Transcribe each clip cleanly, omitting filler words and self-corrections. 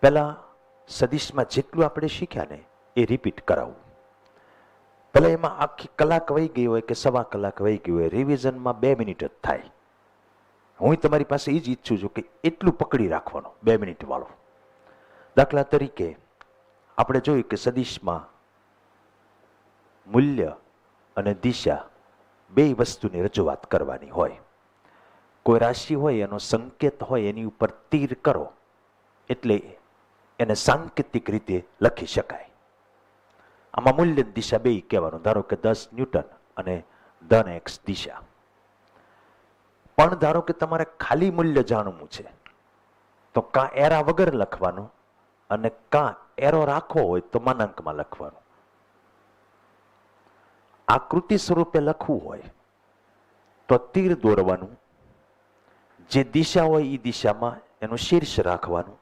પહેલા સદિશમાં જેટલું આપણે શીખ્યા ને એ રિપીટ કરાવવું. ભલે એમાં આખી કલાક વહી ગઈ હોય કે સવા કલાક વહી ગઈ હોય, રિવિઝનમાં 2 મિનિટ જ થાય. હું તમારી પાસે એ જ ઈચ્છું છું કે એટલું પકડી રાખવાનું 2 મિનિટ વાળો. દાખલા તરીકે આપણે જોયું કે સદિશમાં મૂલ્ય અને દિશા બે વસ્તુની રજૂઆત કરવાની હોય. કોઈ રાશિ હોય એનો સંકેત હોય એની ઉપર તીર કરો એટલે એને સાંકેતિક રીતે લખી શકાય. આમાં મૂલ્ય દિશા બે કહેવાનું. ધારો કે 10 ન્યૂટન અને ધન એક્સ દિશા. પણ ધારો કે તમારે ખાલી મૂલ્ય જાણવું છે તો કાં એરા વગર લખવાનું અને કાં એરો રાખવો હોય તો માનાંકમાં લખવાનું. આકૃતિ સ્વરૂપે લખવું હોય તો તીર દોરવાનું, જે દિશા હોય એ દિશામાં એનું શીર્ષ રાખવાનું.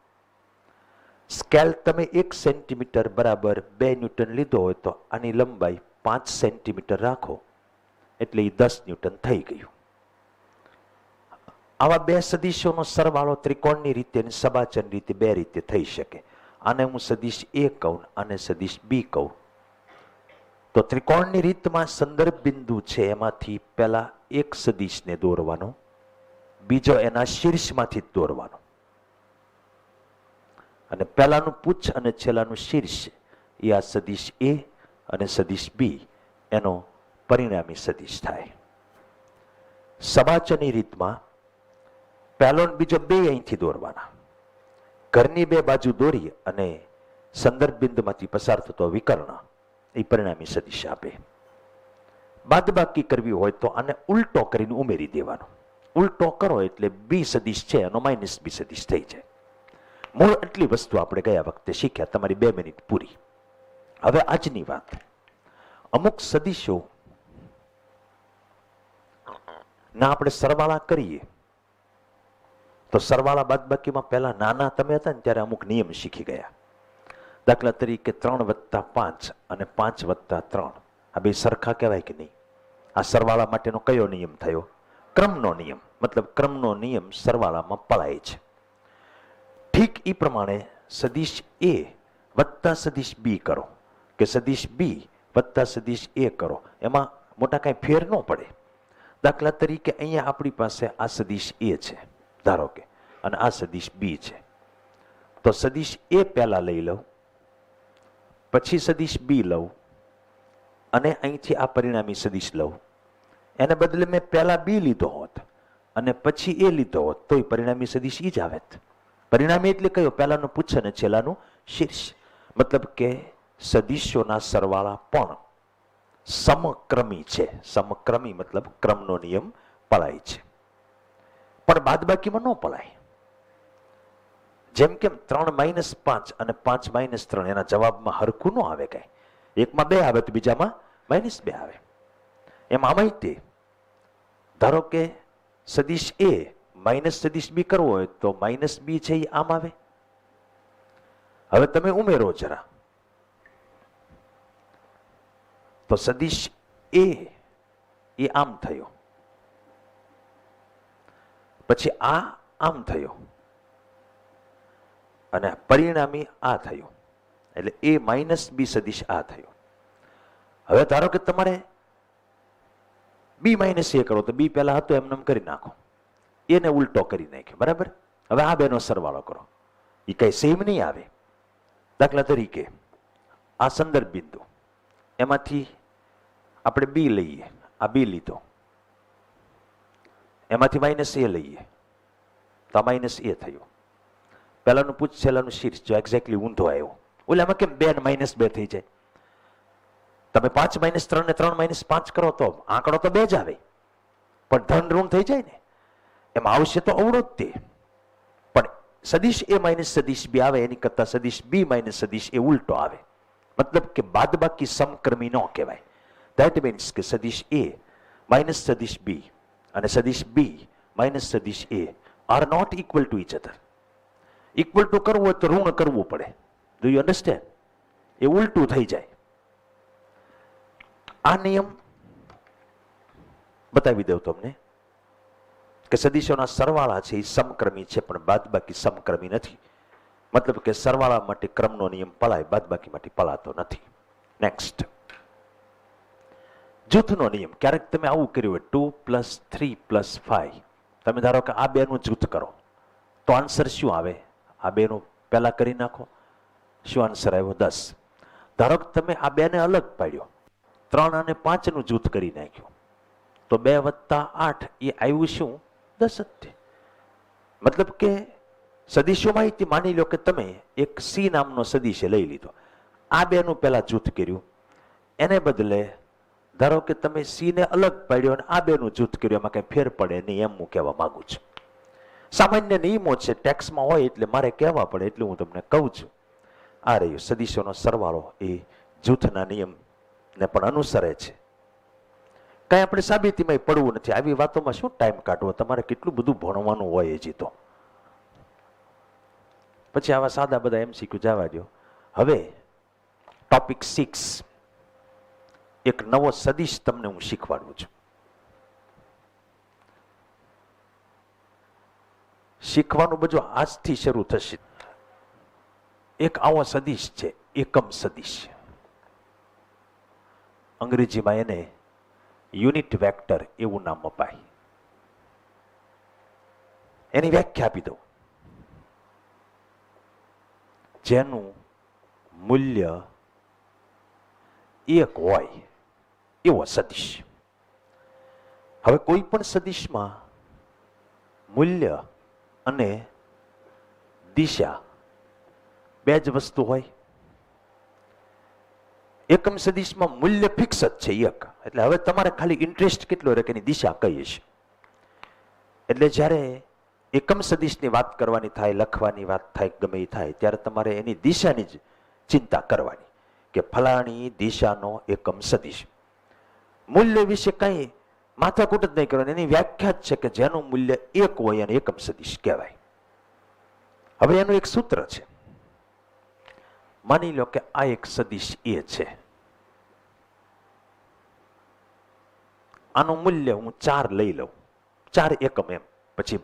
સ્કેલ તમે 1 સેન્ટીમીટર બરાબર 2 ન્યૂટન લીધો હોય તો આની લંબાઈ 5 સેન્ટીમીટર રાખો એટલે એ 10 ન્યૂટન થઈ ગયું. આવા બે સદિશોનો સરવાળો ત્રિકોણની રીતે અને સબાચન રીતે બે રીતે થઈ શકે. આને હું સદિશ એ કહું, આને સદિશ બી કહું. તો ત્રિકોણની રીતમાં સંદર્ભ બિંદુ છે એમાંથી પહેલા એક સદિશને દોરવાનો, બીજો એના શીર્ષમાંથી જ દોરવાનો. અને પહેલાનું પૂછ અને છેલ્લાનું શીર્ષ એ આ સદિશ એ અને સદિશ બી એનો પરિણામી સદિશ થાય. સબાચની રીતમાં પહેલો ને બીજો બે અહીંથી દોરવાના. ઘરની બે બાજુ દોરી અને સંદર્ભ બિંદુમાંથી પસાર થતો વિકર્ણ એ પરિણામી સદિશ આપે. બાદબાકી કરવી હોય તો આને ઉલટો કરીને ઉમેરી દેવાનો. ઉલટો કરો એટલે બી સદિશ છે એનો માઇનસ બી સદિશ થઈ જાય. મૂળ એટલી વસ્તુ આપણે ગયા વખતે શીખ્યા. તમારી 2 મિનિટ પૂરી. હવે આજની વાત, અમુક સદિશો ના આપણે સરવાળા કરીએ તો સરવાળા બાદબાકીમાં પહેલા નાના તમે હતા ને ત્યારે અમુક નિયમ શીખી ગયા. દાખલા તરીકે 3 + 5 અને 5 + 3 આ બે સરખા કહેવાય કે નહીં? આ સરવાળા માટેનો કયો નિયમ થયો? ક્રમનો નિયમ. મતલબ ક્રમનો નિયમ સરવાળામાં પળાય છે. ઠીક એ પ્રમાણે સદિશ એ વત્તા સદિશ બી કરો કે સદિશ બી વત્તા સદિશ એ કરો, એમાં મોટા કાંઈ ફેર ન પડે. દાખલા તરીકે અહીંયા આપણી પાસે આ સદિશ એ છે ધારો કે, અને આ સદિશ બી છે. તો સદિશ એ પહેલા લઈ લઉં, પછી સદિશ બી લઉં અને અહીંથી આ પરિણામી સદિશ લઉં. એને બદલે મેં પહેલા બી લીધો હોત અને પછી એ લીધો હોત તો પરિણામી સદિશ ઈ જ આવે. પરિણામી એટલે કયો? પહેલાનું પૂછ અને છેલ્લાનું શીર્ષ. મતલબ કે સદિશોના સરવાળા પણ સમક્રમી છે. સમક્રમી મતલબ ક્રમનો નિયમ પળાય છે, પણ બાદબાકીમાં ન પળાય. જેમ કેમ 3 - 5 અને 5 - 3 એના જવાબમાં હરખું ન આવે કાંઈ. એકમાં 2 આવે તો બીજામાં -2 આવે. એમ આમાંય તે ધારો કે સદિશ એ માઇનસ સદિશ બી કરવો હોય તો માઇનસ બી છે એ આમ આવે. હવે તમે ઉમેરો જરા તો સદિશ એ આમ થયો, પછી આ આમ થયો અને પરિણામી આ થયો, એટલે એ માઇનસ બી સદિશ આ થયો. હવે ધારો કે તમારે બી માઇનસ એ કરો તો બી પહેલા હતો એમને કરી નાખો, એને ઉલટો કરી નાખ્યો. બરાબર? હવે આ બેનો સરવાળો કરો, એ કઈ સેમ નહીં આવે. દાખલા તરીકે આ સંદર્ભ બિંદુ, એમાંથી આપણે બી લઈએ, આ બી લીધો, એમાંથી માઇનસ એ લઈએ તો આ માઇનસ એ થયું. પહેલાનું પૂછ છેલ્લાનું શીર્ષ જો એક્ઝેક્ટલી ઊંધો આવ્યો. ઓલામાં કેમ 2 ને -2 થઈ જાય? તમે 5 - 3 ને 3 - 5 કરો તો આંકડો તો 2 જ આવે, પણ ધન ઋણ થઈ જાય ને. એમાં આવશે તો અવળો જ તે, પણ સદિશ એ માઇનસ સદિશ બી આવે એની કરતા સદિશ બી માઇનસ સદિશ એ ઉલટો આવે. મતલબ કે બાદબાકી સમક્રમી ન કહેવાય. ધેટ મીન્સ કે સદિશ એ માઇનસ સદિશ બી અને સદિશ બી માઇનસ સદિશ A are not equal to each other. Equal to કરવું હોય તો ઋણ કરવું પડે. Do you understand? એ ઉલટું થઈ જાય. આ નિયમ બતાવી દઉં તમને કે સદિશોના સરવાળા છે એ સમક્રમી છે પણ બાદબાકી સમક્રમી નથી. મતલબ કે સરવાળા માટે ક્રમનો નિયમ પલાય, બાદબાકી માટે પલાતો નથી. નેક્સ્ટ, જૂથનો નિયમ. ક્યારેક તમે આવું કર્યું હોય 2 + 3 + 5, તમે ધારો કે આ બેનું જૂથ કરો તો આન્સર શું આવે? આ બેનું પહેલા કરી નાખો, શું આન્સર આવ્યો? 10. ધારો કે તમે આ બેને અલગ પાડ્યો, 3 અને 5 નું જૂથ કરી નાખ્યું, તો 2 + 8 એ આવ્યું શું? 10 જ. મતલબ કે સદિશોમાં માની લો કે તમે એક સી નામનો સદિશ લઈ લીધો, આ બેનું પહેલા જૂથ કર્યું, એને બદલે ધારો કે તમે સી ને અલગ પાડ્યો અને આ બેનું જૂથ કર્યું, એમાં કઈ ફેર પડે નહીં એમ હું કહેવા માંગુ છું. સામાન્ય નિયમો છે, ટેક્સમાં હોય એટલે મારે કહેવા પડે એટલે હું તમને કહું છું. આ રહ્યું સદિશોનો સરવાળો, એ જૂથના નિયમને પણ અનુસરે છે. કઈ આપણે સાબિતીમાં પડવું નથી. આવી વાતોમાં શું ટાઈમ કાઢવો? તમારે કેટલું બધું ભણવાનું હોય હજી તો. પછી આવા સાદા બધા MCQ જવા દો. હવે ટોપિક 6, એક નવો સદિશ તમને હું શીખવાડું છું. શીખવાનું બધું આજથી શરૂ થશે. એક આવો સદિશ છે, એકમ સદિશ. અંગ્રેજીમાં એને યુનિટ વેક્ટર એવું નામ અપાય. એની વ્યાખ્યા આપી દઉં. જેનું મૂલ્ય 1 હોય એવો સદિશ. હવે કોઈ પણ સદિશમાં મૂલ્ય અને દિશા બે જ વસ્તુ હોય. એકમ સદિશમાં મૂલ્ય ફિક્સ જ છે 1. એટલે હવે તમારે ખાલી ઇન્ટરેસ્ટ કેટલો રહે કે એની દિશા કઈ છે. એટલે જ્યારે એકમ સદિશની વાત કરવાની થાય, લખવાની વાત થાય, ગમે એ થાય, ત્યારે તમારે એની દિશાની જ ચિંતા કરવાની કે ફલાણી દિશાનો એકમ સદિશ. મૂલ્ય વિશે કઈ માથાકૂટ જ નહીં કરવાની. એની વ્યાખ્યા જ છે કે જેનું મૂલ્ય 1 હોય એને એકમ સદિશ કહેવાય. હવે એનું એક સૂત્ર છે. માની લો કે આ એક સદિશ એ છે, આનું મૂલ્ય હું 4 લઈ લઉં, 4 એકમ. એમ પછી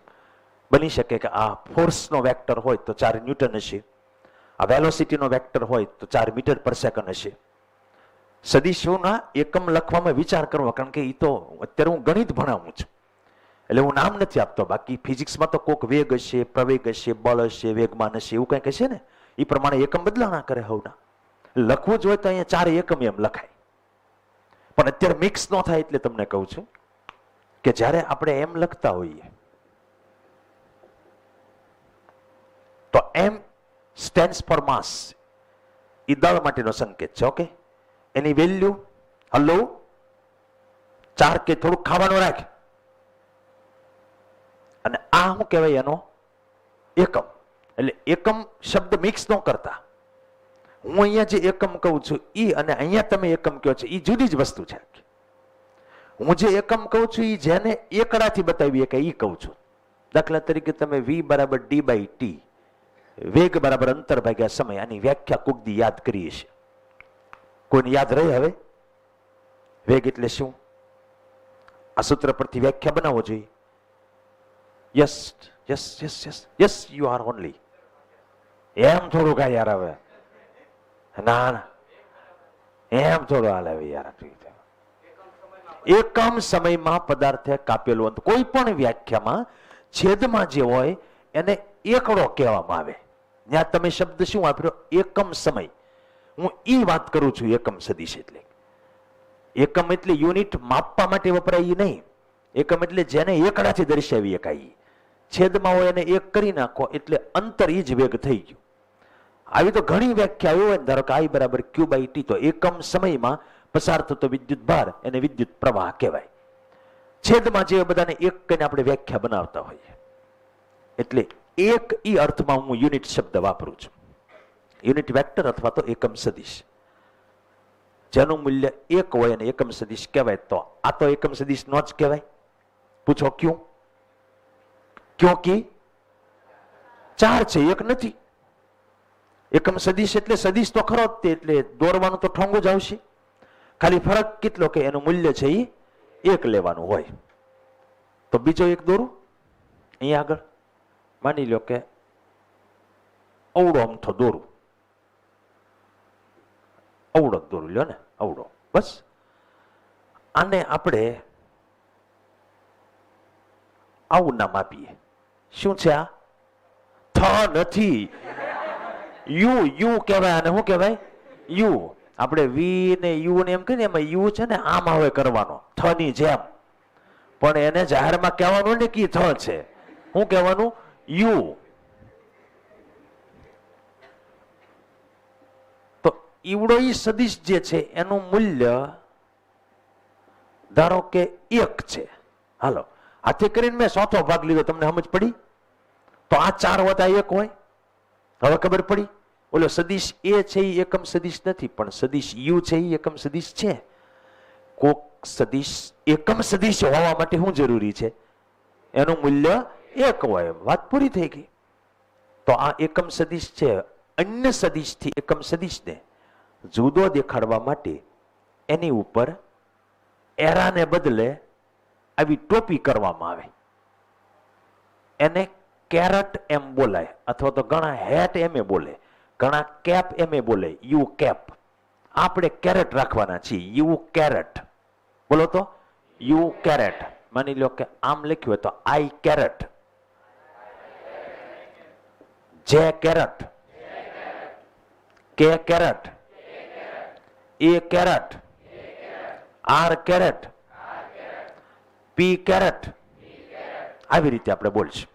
બની શકે કે આ ફોર્સનો વેક્ટર હોય તો 4 ન્યૂટન હશે, આ વેલોસિટીનો વેક્ટર હોય તો 4 મીટર/સેકન્ડ હશે. સદિશોના એકમ લખવામાં વિચાર કરવો, કારણ કે એ તો અત્યારે હું ગણિત ભણાવું છું એટલે હું નામ નથી આપતો. બાકી ફિઝિક્સમાં તો કોક વેગ હશે, પ્રવેગ હશે, બળ હશે, વેગમાન હશે, એવું કંઈક હશે ને. એ પ્રમાણે એકમ બદલાણા કરે હવના. લખવું જ હોય તો અહીંયા 4 એકમ એમ લખાય. પણ અત્યારે મિક્સ ન થાય એટલે તમને કહું છું કે જ્યારે આપણે એમ લખતા હોઈએ તો એમ સ્ટેન્ડ્સ ફોર માસ, એ દળ માટેનો સંકેત છે. ઓકે, એની વેલ્યુ હલો 4 કે થોડુંક ખાવાનું રાખ, અને આ શું કહેવાય? એનો એકમ. એટલે એકમ શબ્દ મિક્સ ન કરતા. હું અહીંયા જે એકમ કહું છું ઈ અને અહીંયા તમે એકમ કહો છો એ જુદી જ વસ્તુ છે. હું જે એકમ કહું છું એ જેને એકડાથી બતાવીએ કે ઈ કહું છું. દાખલા તરીકે તમે v = d/t, વેગ બરાબર અંતર ભાગ્યા સમય, આની વ્યાખ્યા કોક દી યાદ કરીએ છીએ. કોઈને યાદ રહે? હવે વેગ એટલે શું? આ સૂત્ર પરથી વ્યાખ્યા બનાવવો જોઈએ. Yes yes yes yes yes, you are only. એમ થોડું કાંઈ યાર, હવે ના ના એમ થોડું હાલ હવે યાર. એકમ સમયમાં પદાર્થે કાપેલું અંતર. કોઈ પણ વ્યાખ્યામાં છેદમાં જે હોય એને એકડો કહેવામાં આવે. ત્યાં તમે શબ્દ શું વાપર્યો? એકમ સમય. હું ઈ વાત કરું છું. એકમ સદિશ એટલે એકમ એટલે યુનિટ માપવા માટે વપરાય નહીં. એકમ એટલે જેને એકડાથી દર્શાવી શકાય. છેદમાં હોય એને એક કરી નાખો એટલે અંતર ઈ જ વેગ થઈ ગયું. આવી તો ઘણી વ્યાખ્યાઓ હોય. ધારો કે I = Q/t, તો એકમ સમયમાં પસાર થતો વિદ્યુત ભાર એને વિદ્યુત પ્રવાહ કહેવાય. છેદમાં જે બધાને એક કરીને આપણે વ્યાખ્યા બનાવતા હોઈએ. એટલે એક ઈ અર્થમાં હું યુનિટ શબ્દ વાપરું છું. યુનિટ વેક્ટર અથવા તો એકમ સદિશ. જેનું મૂલ્ય 1 હોય અને એકમ સદિશ કહેવાય. તો આ તો એકમ સદિશ નો જ કહેવાય. પૂછો ક્યું? ક્યોંકि 4 છે, 1 નથી. એકમ સદિશ એટલે સદિશ તો ખરો જ તે, એટલે દોરવાનું તો ઠોંગું જ આવશે. ખાલી ફરક કેટલો કે એનું મૂલ્ય છે એ 1 લેવાનું હોય. તો બીજો એક દોરું અહીંયા આગળ. માની લો કે અવડો અમથો દોરું, અવડો દોરું લ્યો ને, અવડો, બસ. આને આપણે આવું નામ આપીએ. શું છે આ? થ નથી, યુ. યુ કહેવાય આને. શું કહેવાય? યુ. આપણે વી ને યુ ને એમ કહીએ ને, એમાં યુ છે ને આમ હવે કરવાનો, થ ની જેમ. પણ એને જાહેરમાં કહેવાનું ને કે થ છે. શું કહેવાનું? યુ. તો ઈવડો ઈ સદિશ જે છે એનું મૂલ્ય ધારો કે 1 છે. હાલો, હાથે કરીને મેં ચોથો ભાગ લીધો, તમને સમજ પડી? તો આ 4 વત્તા 1 હોય. હવે ખબર પડી? ઓલો સદિશ એ છે એ એકમ સદિશ નથી, પણ સદિશ યુ છે એ એકમ સદિશ છે. કોક સદિશ એકમ સદિશ હોવા માટે શું જરૂરી છે? એનું મૂલ્ય 1 હોય. વાત પૂરી થઈ ગઈ. તો આ એકમ સદિશ છે. અન્ય સદિશથી એકમ સદિશને જુદો દેખાડવા માટે એની ઉપર એરાને બદલે આવી ટોપી કરવામાં આવે. એને કેરેટ એમ બોલાય, અથવા તો ઘણા હેટ એમ બોલે, ઘણા કેપ એમ બોલે, યુ કેપ. આપણે કેરેટ રાખવાના છીએ, યુ કેરેટ. બોલો તો, યુ કેરેટ. માની લો કે આમ લખ્યું હોય તો આઈ કેરેટ, જે કેરેટ, કે કેરેટ, એ caret, R caret, P caret. આવી રીતે આપણે બોલશું.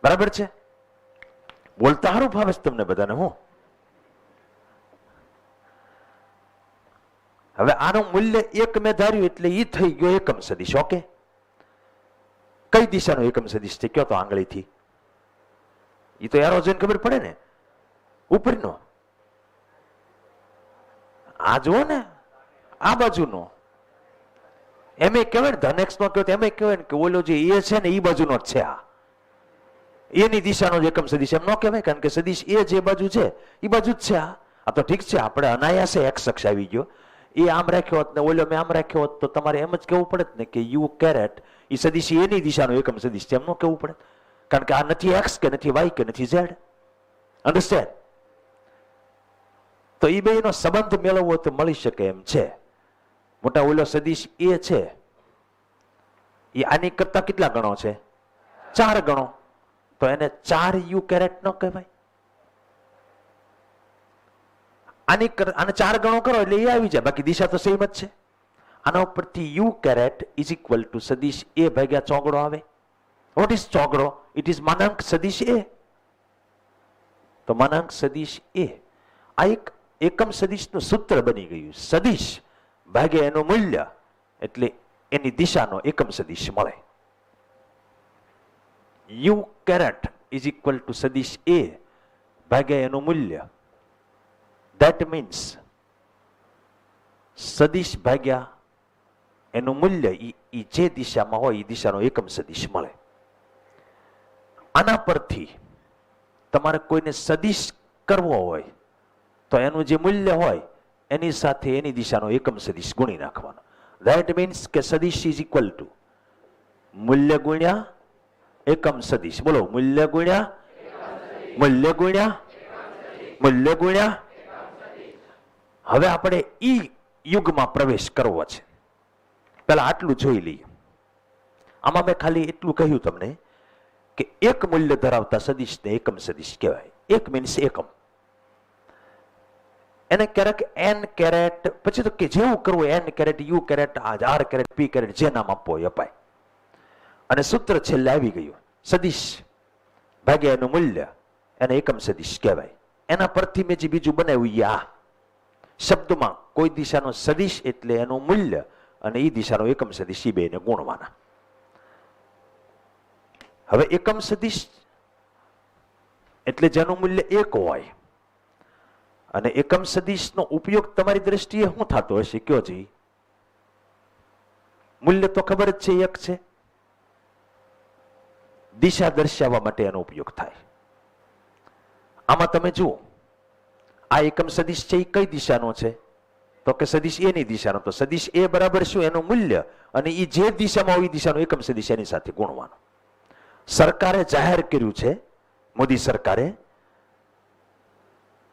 બરાબર છે? બોલતા સારું ભાવે છે તમને બધાને. હું હવે આનું મૂલ્ય 1 મેં ધાર્યું એટલે ઈ થઈ ગયો એકમ સદિશ. ઓકે, કઈ દિશાનો એકમ સદિશ છે કયો તો આંગળીથી? ઈ તો એરો જોઈને ખબર પડે ને. ઉપરનો. આ જુઓ ને, આ બાજુનો. એમ કહેવાય ને, ધનેક્ષ નો કહ્યું તો એમ કહેવાય ને કે ઓલો જે એ છે ને એ બાજુનો જ છે. આ એની દિશાનો જ એકમ સદિશ એમ ન કહેવાય, કારણ કે સદિશ એ જે બાજુ છે એ બાજુ જ છે. આ તો ઠીક છે, આપણે અનાયાસે એક્સ અક્ષ આવી ગયો. એ આમ રાખ્યો હોત ને ઓલો મેં આમ રાખ્યો હોત તો તમારે એમ જ કહેવું પડે ને કે યુ કેરેટ એ સદિશ એની દિશાનો એકમ સદિશ છે. એમ ન કહેવું પડે, કારણ કે આ નથી એક્સ કે નથી વાય કે નથી ઝેડ. અન્ડરસ્ટેન્ડ? તો એ બેનો સંબંધ મેળવવો તો મળી શકે એમ છે. મોટા ઓલો સદિશ એ છે એ આની કરતા કેટલા ગણો છે? 4 ગણો. તો એને 4 યુ કેરેટ ન કહેવાય? આને 4 ગણો કરો એટલે એ આવી જાય, બાકી દિશા તો સેમ જ છે. આના ઉપરથી U caret is equal to સદિશ એ ભાગ્યા ચોગડો આવે. વોટ ઇઝ ચોગડો? ઇટ ઇઝ માનાંક સદિશ એ. તો માનાંક સદિશ એ આ એક એકમ સદિશનું સૂત્ર બની ગયું. સદિશ ભાગ્યા એનું મૂલ્ય એટલે એની દિશાનો એકમ સદિશ મળે. U caret is equal to સદિશ એ ભાગ્યા એનું મૂલ્ય. ધેટ મીન્સ સદિશ ભાગ્યા એનું મૂલ્ય ઈ જે દિશામાં હોય એ દિશાનો એકમ સદિશ મળે. આના પરથી તમારે કોઈને સદિશ કરવો હોય તો એનું જે મૂલ્ય હોય એની સાથે એની દિશાનો એકમ સદિશ ગુણી નાખવાનો. ધેટ મીન્સ કે સદિશ ઇઝ ઇક્વલ ટુ મૂલ્ય ગુણ્યા એકમ સદિશ. બોલો, મૂલ્ય ગુણ્યા મૂલ્ય ગુણ્યા મૂલ્ય ગુણ્યા. હવે આપણે ઈ યુગમાં પ્રવેશ કરવો છે. પહેલા આટલું જોઈ લઈએ. આમાં મેં ખાલી એટલું કહ્યું તમને કે એક મૂલ્ય ધરાવતા સદિશને એકમ સદિશ કહેવાય. એક મીન્સ એકમ. એને ક્યારેક એન કેરેટ, પછી તો કે જેવું કરવું N caret, U caret, R caret, P caret, જે નામ આપવું હોય અપાય. અને સૂત્ર છેલ્લે આવી ગયું. સદિશ ભાગ્યા એનું મૂલ્ય એને એકમ સદિશ કહેવાય. એના પરથી મેં જે બીજું બનાવ્યું આ શબ્દમાં કોઈ દિશાનો સદિશ એટલે એનું મૂલ્ય અને એ દિશાનો એકમ સદિશ એ બેને ગુણવાના. હવે એકમ સદિશ એટલે જેનું મૂલ્ય 1 હોય. અને એકમ સદિશનો ઉપયોગ તમારી દ્રષ્ટિએ શું થતો હશે કયો જી? મૂલ્ય તો ખબર જ છે 1 છે. દિશા દર્શાવવા માટે એનો ઉપયોગ થાય. આમાં તમે જુઓ, આ એકમ સદિશ છે એ કઈ દિશાનો છે? તો કે સદિશ એની દિશાનો. તો સદિશ એ બરાબર શું? એનું મૂલ્ય અને એ જે દિશામાં હોય એ દિશાનો એકમ સદિશ એની સાથે ગુણવાનો. સરકારે જાહેર કર્યું છે, મોદી સરકારે,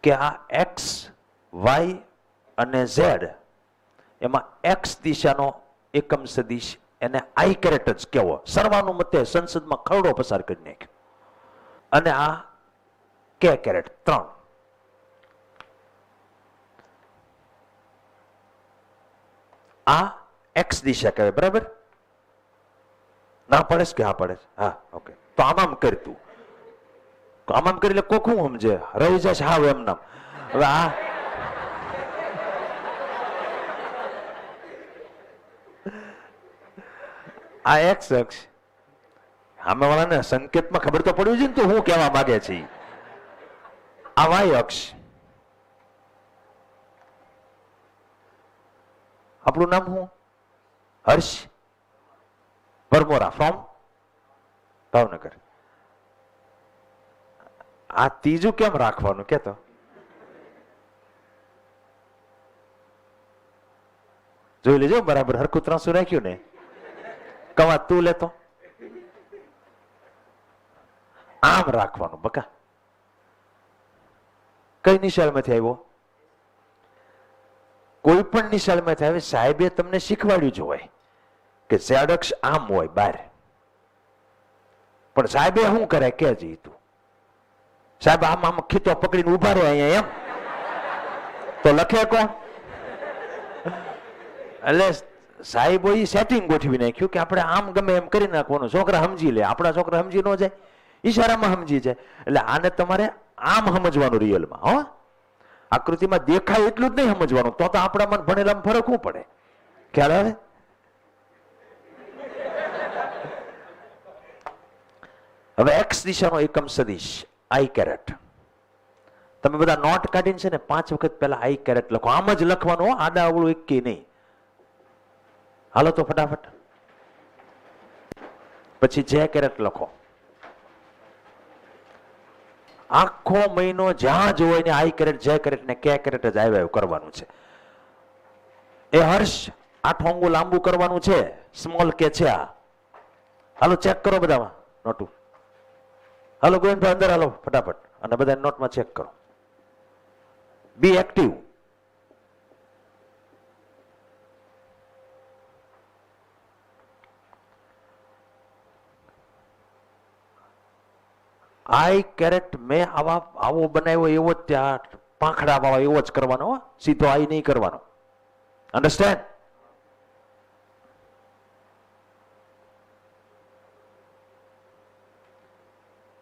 કે આ એક્સ વાય અને ઝેડ એમાં એક્સ દિશાનો એકમ સદિશ એને આઈ કેરેટ જ કેવો, સર્વાનુમતે સંસદમાં ખરડો પસાર કરી નાખ્યો. અને આ કે કેરેટ 3. આ એક્સ દિશા કહેવાય. બરાબર? ના પડે કે હા પડે? હા, ઓકે. તો આમ કરી તું, આમ કરી એટલે કોક હું સમજે રહી જશે. હા એમ નામ. હવે આ એક્સ અક્ષ સામે વાળાને સંકેતમાં ખબર તો પડવી જોઈએ ને તો હું કહેવા માંગે છે. આ વાય અક્ષ. આપણું નામ શું? હર્ષ પરમોરા ફ્રોમ ભાવનગર. આ ત્રીજું કેમ રાખવાનું કેતો? જોઈ લેજો બરાબર હરખું ત્રાસું રાખ્યું ને. કવા તું લેતો આમ રાખવાનું બકા. કઈ નિશાળમાંથી આવ્યો? કોઈ પણ નિશાળમાંથી આવે. સાહેબે તમને શીખવાડ્યું જ હોય કે ઝેડ અક્ષ આમ હોય બહાર, પણ સાહેબે શું કરે કે જી તું સાહેબ આમ આમ ખીચો પકડીને ઉભા રહે અહીંયા એમ તો લખે કોણ? એટલે સાહેબો એ સેટિંગ ગોઠવી નાખ્યું કે આપણે આમ ગમે એમ કરી નાખવાનું. છોકરા સમજી લે, આપણા છોકરા સમજી ન જાય, ઈશારામાં સમજી જાય. એટલે આને તમારે આમ સમજવાનું રિયલમાં. હો, આકૃતિમાં દેખાય એટલું જ નહીં સમજવાનું. તો આપણામાં ભણેલામાં ફરક શું પડે? ખ્યાલ આવે? હવે એક્સ દિશાનો એકમ સદિશ આઈ કેરેટ. તમે બધા નોટ કાઢીને છે ને 5 વખત પહેલા આઈ કેરેટ લખો. આમ જ લખવાનું, આડા અવળું એક કે નહીં. હાલો તો ફટાફટ. પછી જે કેરેટ લખો. આખો મહિનો જ્યાં જોવાય ને આઈ કેરેટ જે કેરેટ ને કે કેરેટ જ આવ્યા કરવાનું છે. એ હર્ષ આ ઠોંગું લાંબુ કરવાનું છે. સ્મોલ કે છે આ. હાલો ચેક કરો બધામાં નોટું. હાલો ગોવિંદભાઈ અંદર હાલો ફટાફટ અને બધા નોટમાં ચેક કરો. બી એક્ટિવ. આઈ કેરેટ મેં આવો બનાવ્યો એવો જ ત્યાં પાંખડા વાળો એવો જ કરવાનો. સીધો આઈ નહીં કરવાનો. અન્ડરસ્ટેન્ડ?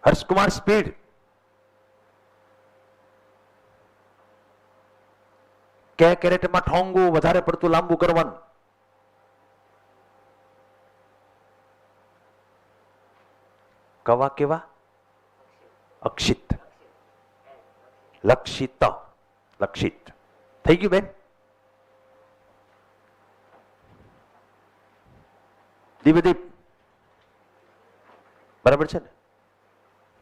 હર્ષકુમાર સ્પીડ. કે કેરેટમાં ઠોંગું વધારે પડતું લાંબુ કરવાનું. કવા કેવા? અક્ષિત. લક્ષિત. લક્ષિત થઈ ગયું બેન? દીપદીપ બરાબર છે ને?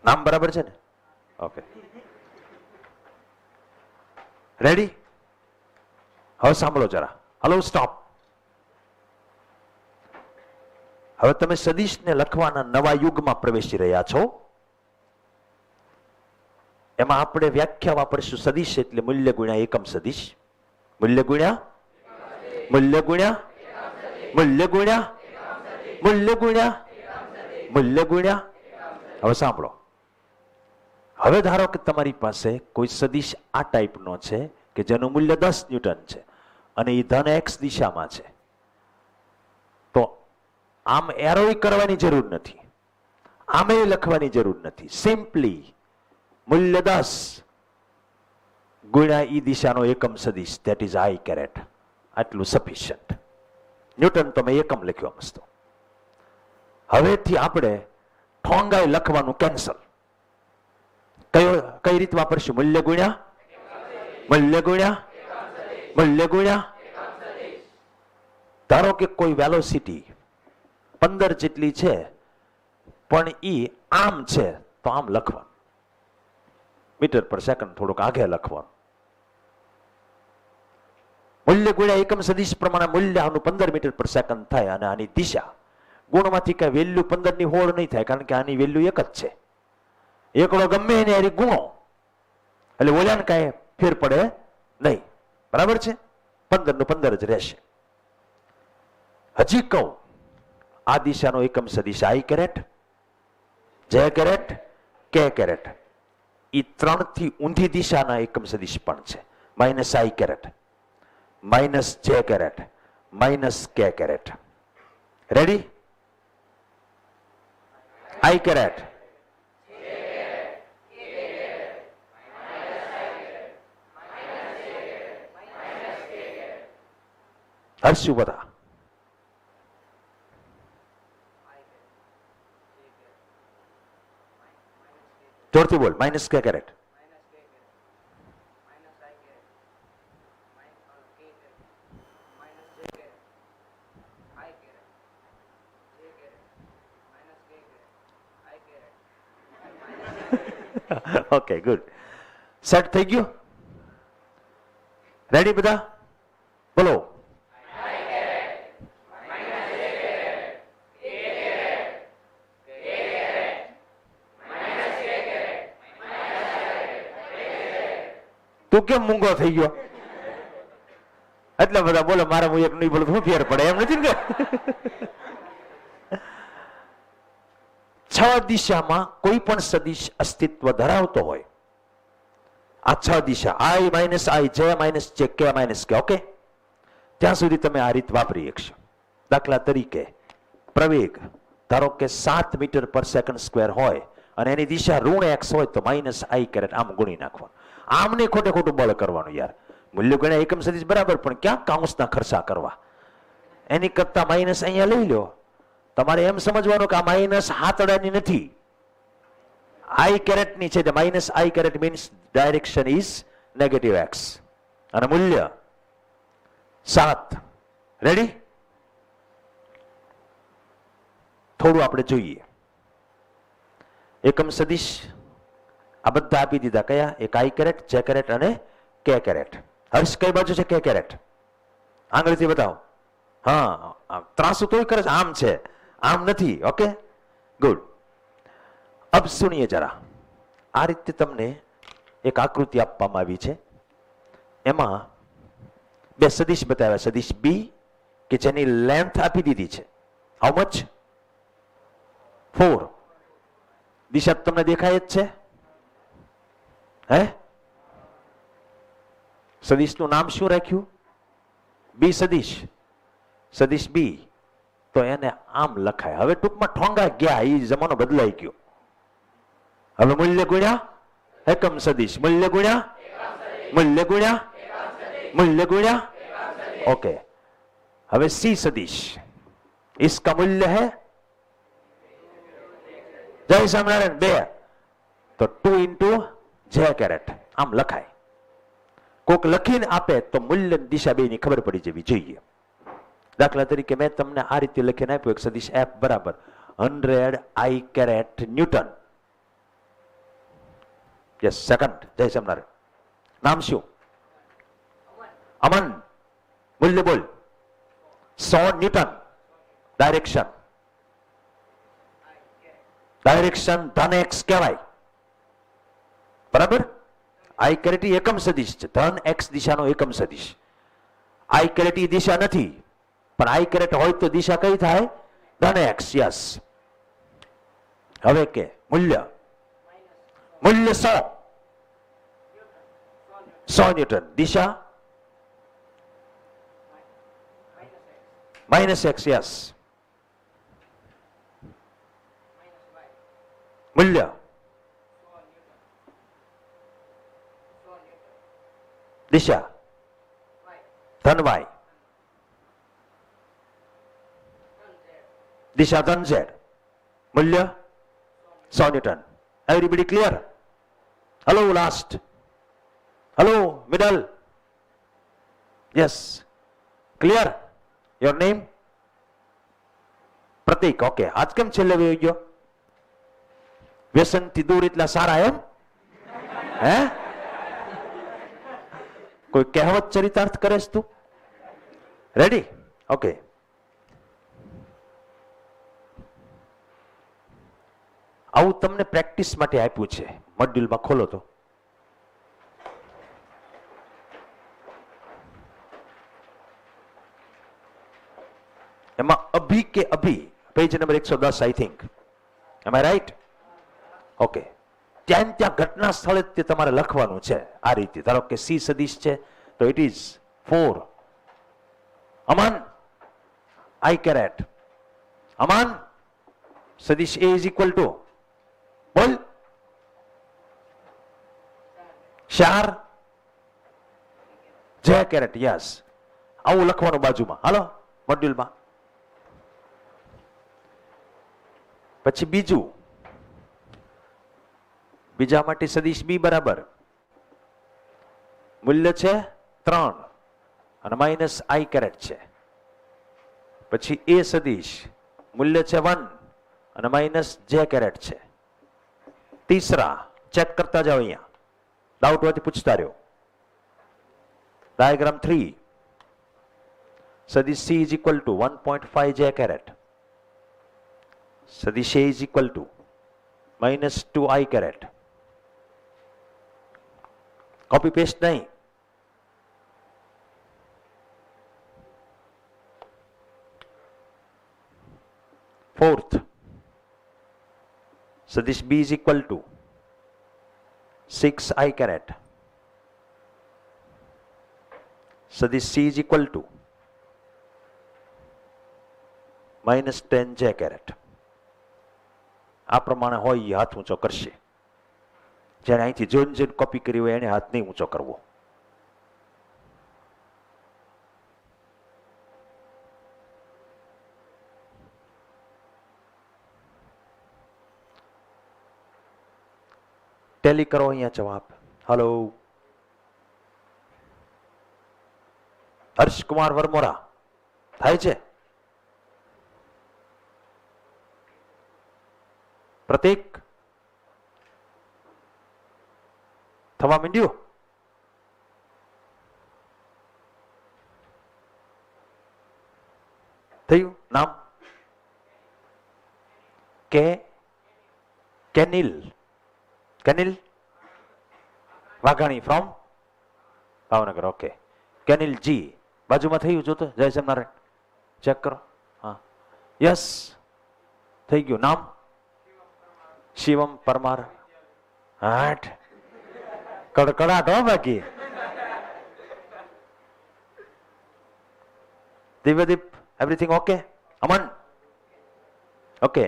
નામ બરાબર છે ને? Okay, ready? હવે સાંભળો જરા. Hello stop. હવે તમે સદિશને લખવાના નવા યુગમાં પ્રવેશી રહ્યા છો. એમાં આપણે વ્યાખ્યા વાપરીશું. સદિશ એટલે મૂલ્ય ગુણ્યા એકમ સદિશ. મૂલ્ય ગુણ્યા મૂલ્ય ગુણ્યા મૂલ્ય ગુણ્યા મૂલ્ય ગુણ્યા મૂલ્ય ગુણ્યા. હવે સાંભળો. હવે ધારો કે તમારી પાસે કોઈ સદિશ આ ટાઈપનો છે કે જેનું મૂલ્ય 10 ન્યૂટન છે અને એ ધન એક્સ દિશામાં છે. તો આમ એરોય કરવાની જરૂર નથી, આમે લખવાની જરૂર નથી. સિમ્પલી મૂલ્ય 10 ગુણ્યા ઈ દિશાનો એકમ સદિશ, ધેટ ઇઝ આઈ કેરેટ. આટલું સફિશિયન્ટ. ન્યૂટન તો મેં એકમ લખ્યો મસ્તો. હવેથી આપણે ઠોંગાઈ લખવાનું કેન્સલ. કઈ રીત વાપરશું? મૂલ્ય ગુણ્યા મૂલ્ય ગુણ્યા મૂલ્ય ગુણ્યા. ધારો કે કોઈ વેલોસિટી 15 જેટલી છે પણ ઈ આમ છે તો આમ લખવાનું. મીટર પર સેકન્ડ થોડુંક આગે લખવાનું. મૂલ્ય ગુણ્યા એકમ સદિશ પ્રમાણે મૂલ્ય આનું 15 મીટર પર સેકન્ડ થાય. અને આની દિશા ગુણમાંથી કઈ વેલ્યુ 15 ની હોળ નહીં થાય, કારણ કે આની વેલ્યુ એક જ છે. એકડો ગમે એને એની ગુણો. એટલે ઓલાને કાંઈ ફેર પડે નહીં. બરાબર છે? 15 નું 15 જ રહેશે. હજી કહું, આ દિશાનો એકમ સદિશ આઈ કેરેટ, જે કેરેટ, કે કેરેટ, એ 3 થી ઊંધી દિશાના એકમ સદિશ પણ છે. માઇનસ આઈ કેરેટ, માઇનસ જે કેરેટ, માઇનસ કે કેરેટ. રેડી? આઈ કેરેટ, હર્ષુ બધા જોરથી બોલ. માઇનસ કે કેરેટ, ઓકે ગુડ. સેટ થઈ ગયું? રેડી બધા? બોલો. તું કેમ મૂંગો થઈ ગયો? એટલે બધા બોલો મારે હું એક નહીં બોલું શું ફેર પડે? એમ નથી ને. 6 દિશામાં કોઈ પણ સદિશ અસ્તિત્વ ધરાવતો હોય, આ 6 દિશા આઈ માઇનસ આઈ, જે માઇનસ જે, કે માઇનસ કે, ઓકે, ત્યાં સુધી તમે આ રીત વાપરી શકશો. દાખલા તરીકે પ્રવેગ ધારો કે 7 મીટર પર સેકન્ડ સ્ક્વેર હોય અને એની દિશા ઋણ x હોય તો માઇનસ આઈ કેરેટ આમ ગુણી નાખવાનું. આમ નહીં ખોટે ખોટું બળ કરવાનું યાર. મૂલ્ય ગણ્યા એકમ સદિશ બરાબર, પણ ક્યાં કાઉન્સના ખર્ચા કરવા? એની કરતા માઇનસ અહીંયા લઈ લો. તમારે એમ સમજવાનું કે આ માઇનસ હાથડાની નથી, આઈ કેરેટની છે. Minus I caret means direction is negative X અને મૂલ્ય 7. રેડી? થોડું આપણે જોઈએ. એકમ સદિશ આ બધા આપી દીધા. કયા? એક આઈ કેરેટ, જે કેરેટ અને કે કેરેટ. હર્ષ કઈ બાજુ છે કે કેરેટ? આંગળીથી બતાવો. હા, ત્રાસુ તોય કરે છે. આમ છે, આમ નથી. Okay good. અબ સુનિએ જરા. આ રીતે તમને એક આકૃતિ આપવામાં આવી છે. એમાં બે સદિશ બતાવ્યા. સદિશ બી કે જેની લેન્થ આપી દીધી છે. How much? 4. દિશા તમને દેખાય જ છે. હે? સદિશનું નામ શું રાખ્યું? બી સદિશ. સદિશ બી તો એને આમ લખાય. હવે ટૂંકમાં ઠોંગા ગયા, એ જમાનો બદલાઈ ગયો. હવે મૂલ્ય ગુણ્યા એકમ સદિશ, મૂલ્ય ગુણ્યા મૂલ્ય ગુણ્યા મૂલ્ય ગુણ્યા. ओके, હવે सी सदिश इसका मूल्य है जय स्वामिनारायण 2 तो 2 इंटू जे कैरेट आम लखाय. कोक लखीने आपे तो मूल्य दिशा बे खबर पड़ी जवी जोईए. दाखला तरीके मैं तमने आ रीते लखीने आप्यो एक सदिश एफ बराबर 100 आई कैरेट न्यूटन. Yes second. जय स्वामिनारायण. नाम शू? अमन. मूल्य बोल. 100 न्यूटन. डायरेक्शन डायरेक्शन धन एक्स कहवाय. बराबर. आई कैरेट एकम सदिश है. धन एक्स दिशा नो एकम सदिश. आई कैरेट दिशा नहीं पण आई कैरेट होय तो दिशा कई थाय? धन एक्स. यस. हवे के मूल्य मूल्य 100 न्यूटन. दिशा माइनस एक्स. यस. मूल्य दिशा धन वाय. दिशा धन जेड. मूल्य 100 newton. Everybody clear? Hello last. Hello middle. Yes clear. Your name? Prateek. Okay. आज केम छेल्ले वही गयो? व्यसन थी दूर इतला सारा एम? है? कोई कहेवत चरितार्थ करेस तू? रेडी? ओके. આવું તમને પ્રેક્ટિસ માટે આપ્યું છે. મોડ્યુલમાં ખોલો તો એમાં અભી કે અભી, page number 110 I think, am I right? Okay, ત્યાં ઘટના સ્થળે તે તમારે લખવાનું છે આ રીતે. ધારો કે સી સદિશ છે તો ઇટ ઇઝ 4 અમન આઈ કેરેટ. અમન સદિશ એ ઇઝ ઇક્વલ ટુ, બોલ, 4 જે કેરેટ. યસ, આવું લખવાનું બાજુમાં. હાલો મોડ્યુલમાં. પછી બીજું, બીજા માટે સદિશ બી બરાબર મૂલ્ય છે 3 અને માઇનસ આઈ કેરેટ છે. પછી એ સદિશ મૂલ્ય છે 1 અને માઇનસ જે કેરેટ છે. તીસરા ચેક કરતા જાઓ, અહીંયા ડાઉટ હોય તો પૂછતા રહ્યો. ડાયાગ્રામ 3, સદિશ she is equal two 1.5 j caret, સદિશ A is equal to minus 2 i caret. Copy paste नहीं. फोर्थ, सदिश B is equal to 6 i caret, सदिश C is equal to minus 10 j caret. आ प्रमाणे हो हाथ ऊंचो करशे. જેને અહીંથી જોઈને કોપી કરી હોય એને હાથ નહીં ઊંચો કરવો. ટેલી કરો અહીંયા જવાબ. હલો, હર્ષકુમાર વરમોરા થાય છે? પ્રતીક થવા માંડ્યું? થયું? નામ કેનિલ, કેનિલ વાઘાણી ફ્રોમ ભાવનગર. ઓકે, કેનિલ જી બાજુમાં થયું? જોતો જય નારાયણ ચેક કરો. હા, યસ થઈ ગયું. નામ શિવમ પરમાર. હાટ કડકડાટ હો બાકી. દિવ્યદીપ એવરીથિંગ ઓકે? અમન ઓકે?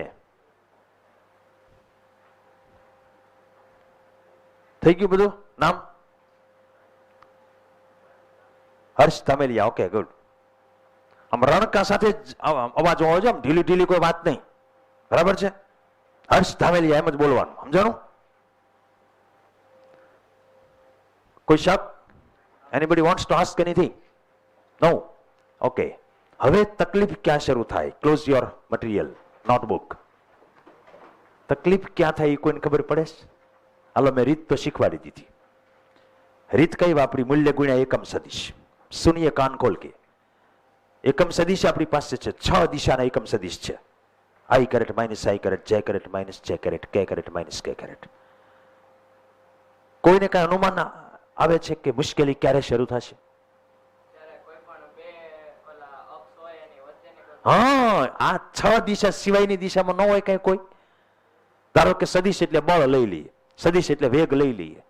થઈ ગયું બધું? નામ હર્ષ ધામેલિયા. Okay, good. આમ રણકા સાથે અવાજ હોવો જોઈએ, ઢીલી ઢીલી કોઈ વાત નહીં. બરાબર છે? હર્ષ ધામેલિયા એમ જ બોલવાનું, સમજાણું? કોઈ શક? Anybody wants to ask anything? No? Okay. હવે તકલીફ ક્યાં શરૂ થાય? Close your material notebook. તકલીફ ક્યાં થાય એ કોઈને ખબર પડે છે? હાલો, મેં રીત તો શીખવાડી દીધી. રીત કઈ વાપરી? મૂલ્ય ગુણ્યા એકમ સદિશ. સુનિએ કાન ખોલ કે. એકમ સદિશ આપણી પાસે છે, 6 દિશાના એકમ સદિશ છે. આઈ કેરેટ માઇનસ આઈ કેરેટ, જે કેરેટ માઇનસ જે કેરેટ, કે કેરેટ માઇનસ કે કેરેટ. કોઈને કઈ અનુમાન આવે છે કે મુશ્કેલી ક્યારે શરૂ થશે? હા, આ 6 દિશા સિવાયની દિશામાં ન હોય કઈ કોઈ. ધારો કે સદિશ એટલે બળ લઈ લઈએ, સદિશ એટલે વેગ લઈ લઈએ,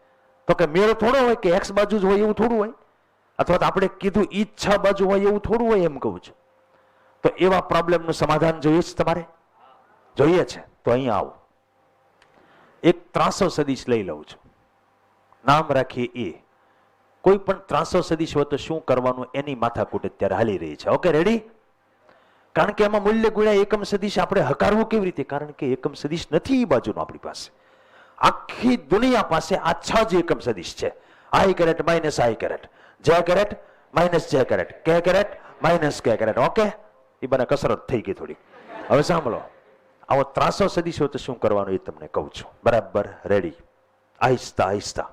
તો કે મેળો થોડો હોય કે એક્સ બાજુ જ હોય એવું થોડું હોય, અથવા તો આપણે કીધું ઈ 6 બાજુ હોય એવું થોડું હોય, એમ કહું છું. તો એવા પ્રોબ્લેમનું સમાધાન જોઈએ છે તમારે? જોઈએ છે તો અહીંયા આવો. એક ત્રાસો સદિશ લઈ લઉં છું, નામ રાખીએ એ. કોઈ પણ ત્રાસો સદિશ હોય તો શું કરવાનું એની માથાકૂટ અત્યારે હાલી રહી છે. Okay, ready? કારણ કે એમાં મૂલ્ય ગુણ્યા એકમ સદિશ આપણે હકારવું કેવી રીતે? કારણ કે એકમ સદિશ નથી એ બાજુનો આપણી પાસે. આખી દુનિયા પાસે આ 6 જ એકમ સદિશ છે. આઈ કેરેટ માઇનસ આઈ કેરેટ, જે કેરેટ માઇનસ જે કેરેટ, કે કેરેટ માઇનસ કે કેરેટ. ઓકે, એ બને કસરત થઈ ગઈ થોડી. હવે સાંભળો, આવો ત્રાસો સદિશ હોય તો શું કરવાનું એ તમને કહું છું. બરાબર? રેડી? આહિસ્તા આહિસ્તા.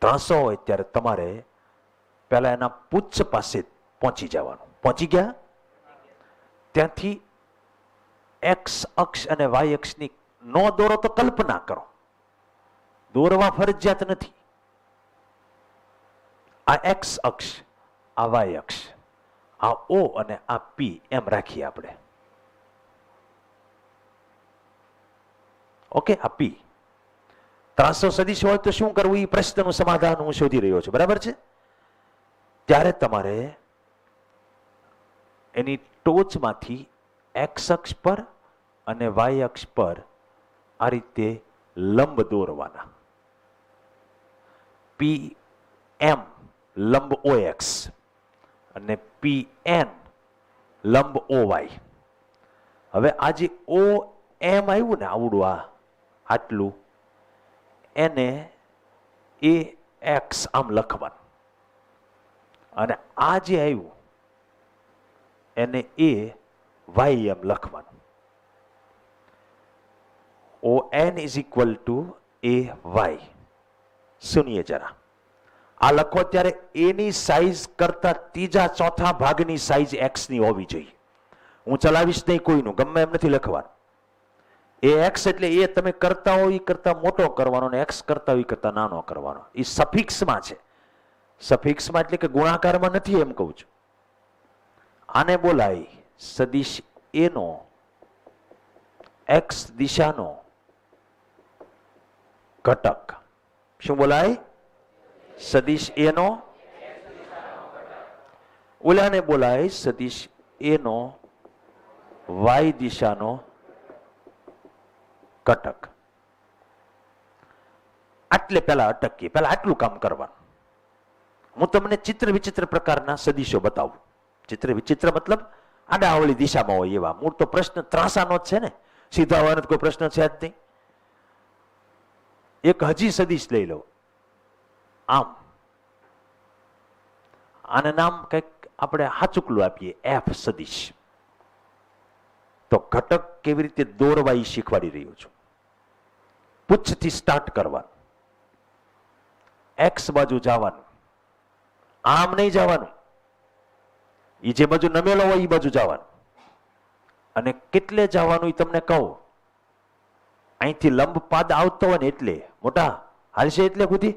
ત્રાસો હોય ત્યારે તમારે પહેલા એના પુચ્છ પાસે પહોંચી જવાનું. પહોંચી ગયા? ત્યાંથી એક્સ અક્ષ અને વાય અક્ષની નો દોરો તો કલ્પના કરો, દોરવા ફરજિયાત નથી. આ એક્સ અક્ષ, આ વાય અક્ષ. આ ઓ અને આ પી એમ રાખીએ આપણે. ઓકે, આ પી. ત્રાસો સદીશ હોય તો શું કરવું એ પ્રશ્નનું સમાધાન હું શોધી રહ્યો છું, બરાબર છે? ત્યારે તમારે એની ટોચમાંથી એક્સ અક્ષ પર અને વાય અક્ષ પર આ રીતે લંબ દોરવાના. પી એમ લંબ ઓ એક્સ અને પી એન લંબ ઓ વાય. હવે આ જે ઓ એમ આવ્યું ને આવડું આટલું, એને એ એક્સ આમ લખવાનું, અને આ જે આવ્યું એને એ વાય એમ લખવાનું. O N is equal to A Y. સુનિએ જરા, આ લખો ત્યારે એની સાઈઝ કરતા ત્રીજા ચોથા ભાગની સાઈઝ એક્સ ની હોવી જોઈએ. હું ચલાવીશ નહીં કોઈનું, ગમે એમ નથી લખવાનું. એ એક્સ એટલે એ તમે કરતા હોય એ કરતા મોટો કરવાનો, ને એક્સ કરતા હોય એ કરતા નાનો કરવાનો. એ સફિક્સમાં છે. સફિક્સમાં એટલે કે ગુણાકારમાં નથી, એમ કહું છું. આને બોલાય સદિશ એનો એક્સ દિશાનો ઘટક. શું બોલાય? સદિશ એનો. ઓલાને બોલાય સદિશ એનો વાય દિશાનો ઘટક. આટલે પહેલા અટકીએ, પહેલા આટલું કામ કરવાનું. હું તમને ચિત્ર વિચિત્ર પ્રકારના સદિશો બતાવું. ચિત્ર વિચિત્ર મતલબ આડાઅવળી દિશામાં હોય એવા. મૂળ તો પ્રશ્ન ત્રાસાનો જ છે ને, સીધા હોવાનો કોઈ પ્રશ્ન છે જ નહીં. એક હજી સદિશ લઈ લો, આમ. આને નામ કંઈક આપણે હાચુકલું આપીએ, એફ સદિશ. તો ઘટક કેવી રીતે દોરવા એ શીખવાડી રહ્યો છું. પુચ્છથી સ્ટાર્ટ કરવાનું, એક્સ બાજુ જવાનું, આમ નહીં જવાનું. એ જે બાજુ નમેલો હોય એ બાજુ જવાનું. અને કેટલે જવાનું એ તમને કહું. અહીંથી લંબ પાદ આવતો હોય ને એટલે મોટા હાલશે, એટલે સુધી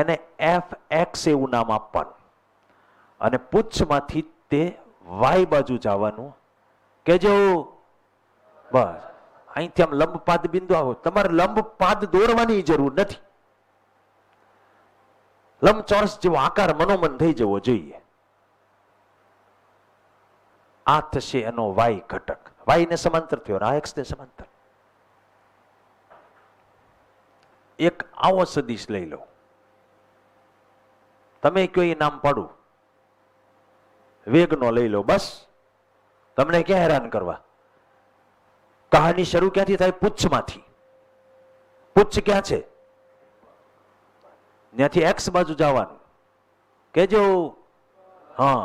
એને એફ એક્સ એવું નામ આપવાનું. અને પુચ્છમાંથી તે વાય બાજુ જવાનું. કે જો બસ અહીંથી આમ લંબ પાદ બિંદુ આવો. તમારે લંબ પાદ દોરવાની જરૂર નથી. લંબચોરસ જેવો આકાર મનોમન થઈ જવો જોઈએ. આ થશે એનો વાય ઘટક. વાય ને સમાંતર થયો, આ એક્સ ને સમાંતર. એક આવો સદિશ લઈ લો, તમે કયો એ નામ પાડું. વેગનો લઈ લો, બસ. તમને ક્યાં હેરાન કરવા? કહાની શરૂ ક્યાંથી થાય? પુચ્છમાંથી. પુચ્છ ક્યાં છે? ત્યાંથી એક્સ બાજુ જવાનું. કેજો હા,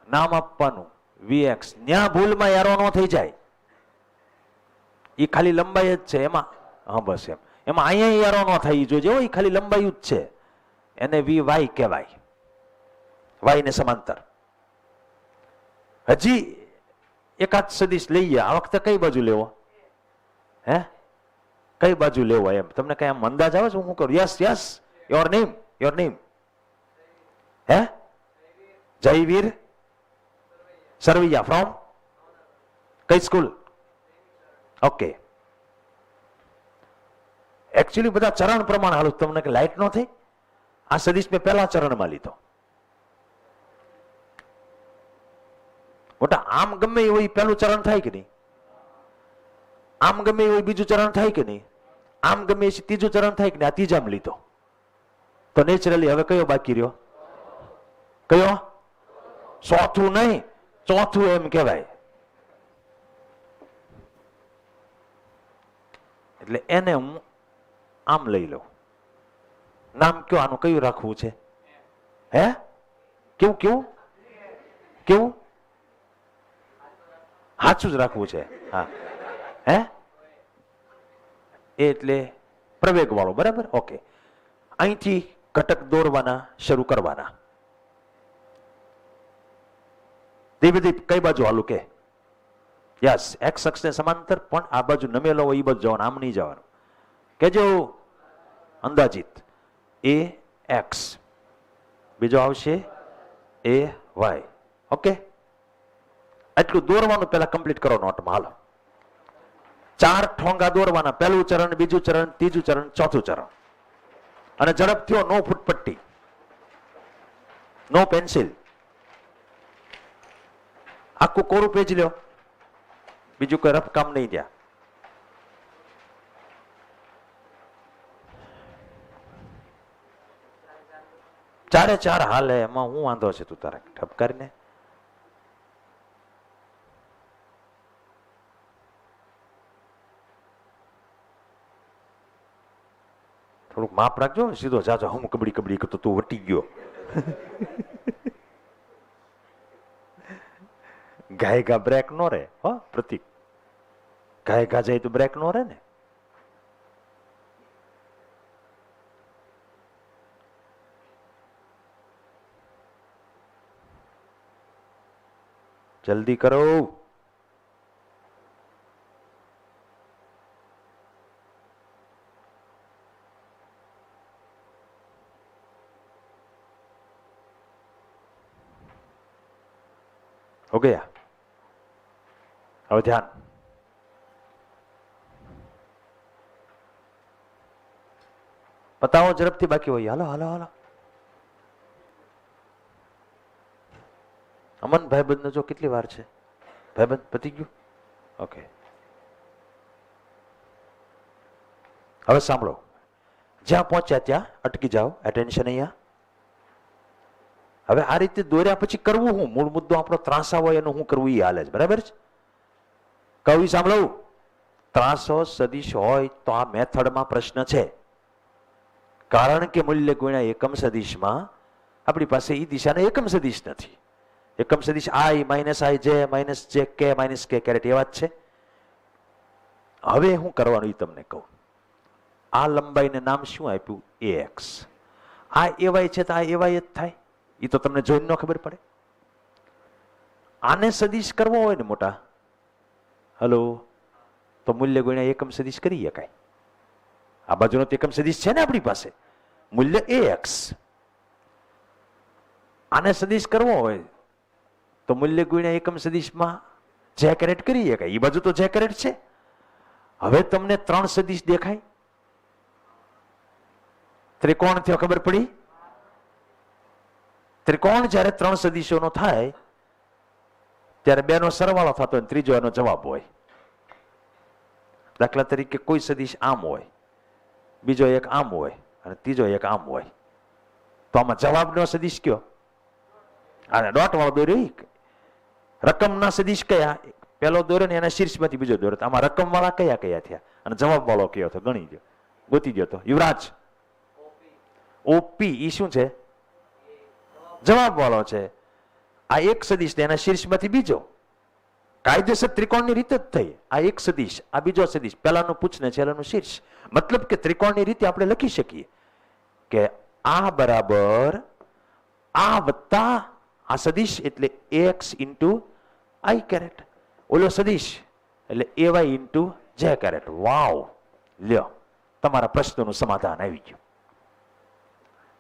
નામ આપવાનું વીએક્સ. ત્યાં ભૂલમાં એરો ન થઈ જાય. એ ખાલી લંબાઈ જ છે એમાં. હા બસ એમ. એમાં અહીંયા એરો ન થાય જોજો. એ ખાલી લંબાઈ જ છે. એને વી વાય કહેવાય. વાય ને સમાંતર. હજી એકાદ સદિશ લઈએ. આ વખતે કઈ બાજુ લેવો? હે, કઈ બાજુ લેવો એમ તમને કઈ આમ અંદાજ આવે છે? હું કરું yes yes. Your name, your name. હે, જયવીર સરવૈયા. ફ્રોમ કઈ સ્કૂલ? ઓકે. એકચ્યુઅલી બધા ચરણ પ્રમાણે હાલું. તમને કે લાઈટ ન થઈ? આ સદિશ મેં પહેલા ચરણમાં લીધો. મોટા આમ ગમે એ હોય પહેલું ચરણ થાય કે નહીં? આમ ગમે એ હોય બીજું ચરણ થાય કે નહીં? આમ ગમે એ ત્રીજું ચરણ થાય કે નહીં? આ ત્રીજામાં લીધો. તો નેચરલી હવે કયો બાકી રહ્યો? કયો? ચોથું નહીં, ચોથું એમ કહેવાય. એટલે એને હું આમ લઈ લઉં. નામ કયો આનું? કયું રાખવું છે? હે, કેવું કેવું કેવું? સાચું જ રાખવું છે. હા, હે, એટલે પ્રવેગ વાળો. બરાબર, ઓકે. અહીંથી ઘટક દોરવાના શરૂ કરવાના. દેવદીપ કઈ બાજુ હાલું કે? યસ, એક્સ અક્ષને સમાંતર, પણ આ બાજુ નમેલો હોય એ બાજુ જવાનું, આમ નહીં જવાનું. કેજો અંદાજિત. એ એક્સ, બીજો આવશે એ વાય. ઓકે, એટલું દોરવાનું પેલા કમ્પ્લીટ કરો નોટમાં. હાલો, 4 ઠોંગા દોરવાના. પહેલું ચરણ, બીજું ચરણ, ત્રીજું ચરણ, ચોથું ચરણ. અને ઝડપ થયો, નો ફૂટપટ્ટી, નો પેન્સિલ. આખું કોરું પેજ લ્યો, બીજું કોઈ રફ કામ નહીં ત્યાં. ચારે ચાર હાલે, એમાં હું વાંધો છે? તું તારે ઠપકારીને થોડુંક માપ રાખજો. સીધો જાજો હમ કબડી કબડી કરતો તું વટી ગયો. ગાય ગા બ્રેક નો રે. હો પ્રતિક, ગાય ગા જાય તો બ્રેક નો રે ને. જલ્દી કરો. હો ગયા. હવે ધ્યાન. પતાવો ઝડપથી, બાકી હોય. હાલો હાલો હાલો. અમન ભાઈબંધ જો કેટલી વાર છે? ભાઈબંધ પતી ગયું? ઓકે. હવે સાંભળો, જ્યાં પહોંચ્યા ત્યાં અટકી જાઓ. એટેન્શન અહીંયા. હવે આ રીતે દોર્યા પછી કરવું હું? મૂળ મુદ્દો આપણો ત્રાંસા હોય એનું હું કરવું એ હાલે છે. બરાબર છે? કહું સાંભળવું. ત્રાંસો સદિશ હોય તો આ મેથડમાં પ્રશ્ન છે, કારણ કે મૂલ્ય ગુણ્યા એકમ સદિશમાં આપણી પાસે એ દિશાના એકમ સદિશ નથી. એકમ સદિશ આઈ માઇનસ આઈ જે માઇનસ જે કે માઇનસ કે કેરેટ એવા જ છે. હવે હું કરવાનું એ તમને કહું. આ લંબાઈને નામ શું આપ્યું? એક્સ. આ એવાય છે તો આ એવાય જ થાય. એ તો તમને જોઈને ન ખબર પડે. આને સદિશ કરવો હોય ને મોટા, હલો, તો મૂલ્ય ગુણ્યા એકમ સદિશ કરી શકાય. આ બાજુનો એકમ સદિશ છે ને આપણી પાસે, મૂલ્ય એક્સ. આને સદિશ કરવો હોય તો મૂલ્ય ગુણ્યા એકમ સદિશમાં જે કેરેટ કરી શકાય. એ બાજુ તો જે કેરેટ છે. હવે તમને 3 સદિશ દેખાય. ત્રિકોણ થયો, ખબર પડી? ત્રિકોણ જ્યારે 3 સદિશોનો થાય ત્યારે 2 નો સરવાળો થતો હોય, ત્રીજો એનો જવાબ હોય. દાખલા તરીકે કોઈ સદિશ આમ હોય, બીજો એક આમ હોય અને ત્રીજો એક આમ હોય, તો આમાં જવાબનો સદિશ કયો? આને ડોટ વાળો દોર્યો. રકમના સદિશ કયા? પેલો દોર્યો ને એના શીર્ષમાંથી બીજો દોર્યો. આમાં રકમ વાળા કયા કયા થયા અને જવાબ વાળો કયો હતો? ગણી ગયો, ગોતી ગયો. તો યુવરાજ, ઓપી ઈ શું છે? જવાબ વાળો છે. આ એક સદિશ એના શીર્ષમાંથી બીજો. કાયદેસર ત્રિકોણની રીતે જ થઈ. આ એક સદિશ, આ બીજો સદિશ, પેલાનું પૂછ ને છેલ્લાનું શીર્ષ. મતલબ કે ત્રિકોણની રીતે આપણે લખી શકીએ કે આ બરાબર આ વત્તા આ સદિશ એટલે એક્સ ઇન્ટુ આઈ કેરેટ. ઓલો સદિશ એટલે એવાય ઇન્ટુ જે કેરેટ. વાવ, લ્યો, તમારા પ્રશ્નનું સમાધાન આવી ગયું.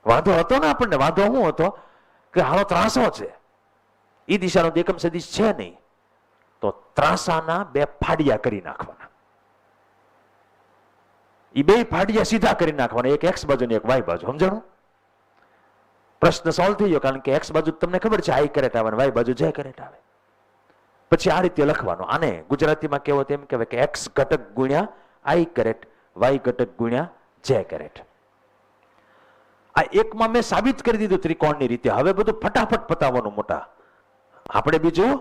વાંધો હતો ને આપણને? વાંધો શું હતો કે હાલો ત્રાસો છે, એ દિશાનો એકમ સદિશ છે નહીં, તો ત્રાસાના 2 ફાડિયા કરી નાખવાના. એ 2 ફાડિયા સીધા કરી નાખવાના, એક એક્સ બાજુ ને એક વાય બાજુ. સમજાણું? પ્રશ્ન સોલ્વ થઈ ગયો, કારણ કે એક્સ બાજુ તમને ખબર છે આઈ કેરેટ આવે, વાય બાજુ જે કેરેટ આવે. પછી આ રીતે લખવાનું. આને ગુજરાતીમાં કેવો તેમ કહેવાય કે એક્સ ઘટક ગુણ્યા આઈ કેરેટ, વાય ઘટક ગુણ્યા જે કેરેટ. આ એકમાં મેં સાબિત કરી દીધું ત્રિકોણની રીતે. હવે બધું ફટાફટ પતાવવાનું મોટા. આપણે બીજું,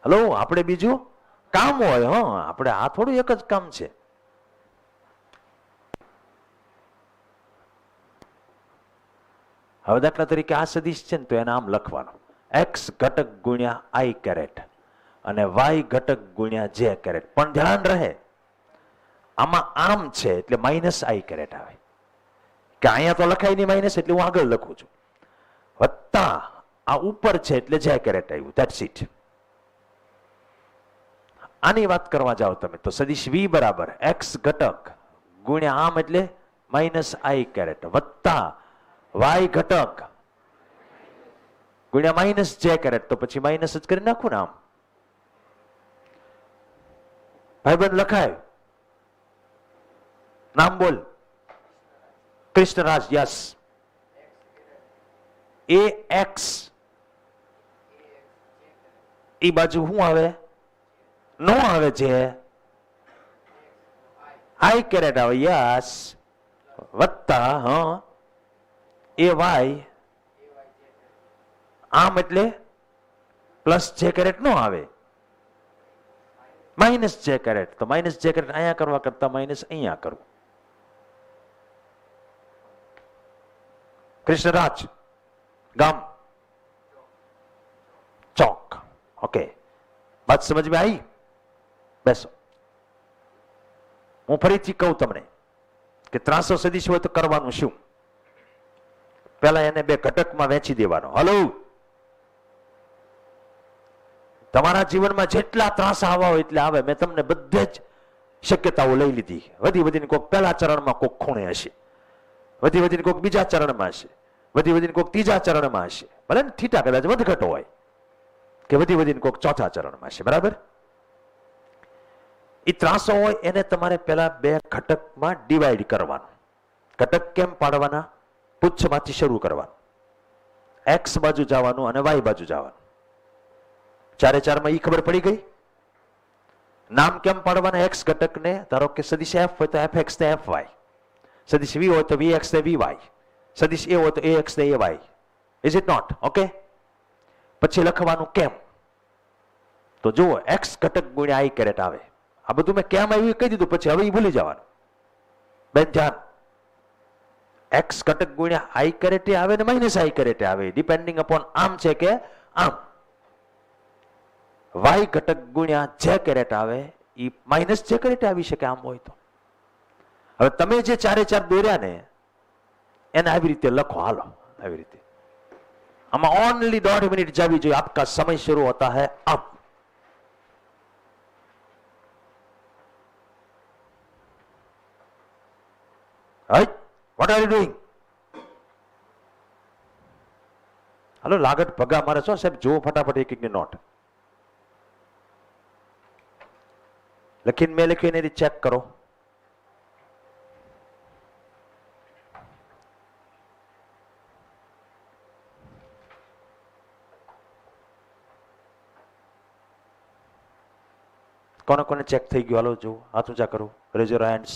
હલો, આપણે બીજું કામ હોય. હા, આપણે આ થોડું એક જ કામ છે. હવે દાખલા તરીકે આ સદિશ છે ને, તો એને આમ લખવાનું, એક્સ ઘટક ગુણ્યા આઈ કેરેટ અને વાય ઘટક ગુણ્યા જે કેરેટ. પણ ધ્યાન રહે, આમાં આમ છે એટલે માઇનસ આઈ કેરેટ આવે. કે અહીંયા તો લખાય નહીં માઇનસ, એટલે હું આગળ લખું છું. વત્તા આ ઉપર છે એટલે જે કેરેટ આવ્યું. That's it. આની વાત કરવા જાઓ તમે તો સદિશ વી બરાબર એક્સ ઘટક ગુણ્યા આમ એટલે માઇનસ આઈ કેરેટ વત્તા વાય ઘટક ગુણ્યા માઇનસ જે કેરેટ, તો પછી માઇનસ જ કરી નાખું ને આમ. ભાઈબંધ લખાય, નામ બોલ. કૃષ્ણરાજ. યસ. એ એક્સ, એ બાજુ શું આવે? નો આવે છે, આઈ કેરેટ આવે. યસ. વત્તા હા એ વાય, આમ એટલે પ્લસ જે કેરેટ નો આવે, માઇનસ જે કેરેટ. તો માઇનસ જે કેરેટ અહીંયા કરવા કરતા માઇનસ અહીંયા કરવું. કૃષ્ણરાજ. ગામ ચોક. ઓકે, बात समझ में आई? બેસો. હું ફરીથી કહું તમને કે 300 સદીશ હોય તો કરવાનું શું? પહેલા એને બે ઘટકમાં વહેંચી દેવાનો. હલો, તમારા જીવનમાં જેટલા ત્રાસ આવવા હોય એટલે આવે. મેં તમને બધે જ શક્યતાઓ લઈ લીધી. વધી વધીને કોઈક પહેલા ચરણમાં, કોઈક ખૂણે હશે. વધી વધીને કોઈક બીજા ચરણમાં હશે. વધી વધીને કોઈક ત્રીજા ચરણમાં હશે. ભલે ને થીટા કદાચ વધઘટ હોય, કે વધી વધીને કોઈક ચોથા ચરણમાં હશે. બરાબર? એ ત્રાસો હોય એને તમારે પેલા બે ઘટકમાં ડિવાઈડ કરવાનું. ઘટક કેમ પાડવાના? પુચ્છમાંથી શરૂ કરવાનું. એક્સ બાજુ જવાનું અને વાય બાજુ જવાનું. ચારે ચારમાં ઈ ખબર પડી ગઈ. નામ કેમ પાડવાના? એક્સ ઘટકને ધારો કે સદિશ એફ હોય તો એફ એક્સ ને એફ વાય, સદિશ વી હોય તો વી એક્સ ને વી વાય, સદિશ એ હોય તો એ એક્સ ને A Y. Is it not? Okay. પછી લખવાનું કેમ. તો જુઓ, એક્સ ઘટક ગુણ્યા આઈ કેરેટ આવે. આ બધું મેં કેમ આવ્યું કહી દીધું, પછી હવે એ ભૂલી જવાનું. બેન ધ્યાન. એક્સ ઘટક ગુણ્યા આઈ કેરેટે આવે ને માઇનસ આઈ કેરેટે આવે, ડિપેન્ડિંગ અપોન આમ છે કે આમ. વાય ઘટક ગુણ્યા જે કેરેટ આવે એ માઇનસ જે કેરેટે આવી શકે આમ હોય તો. હવે તમે જે ચારે ચાર દોર્યા ને એને આવી રીતે લખો. હાલો, આવી રીતે. આમાં ઓનલી 1.5 મિનિટ જાવી જોઈએ. આપકા સમય शुरू होता है अब. Right? What are you doing? હાલો, લાગત ભગા મારે છો સાહેબ. જો ફટાફટ એક એકની નોટ લખીને મેં લખ્યું એની ચેક કરો. કોને કોને ચેક થઈ ગયું? હાલો જો, હાથ ઊંચા કરો. Rays your hands.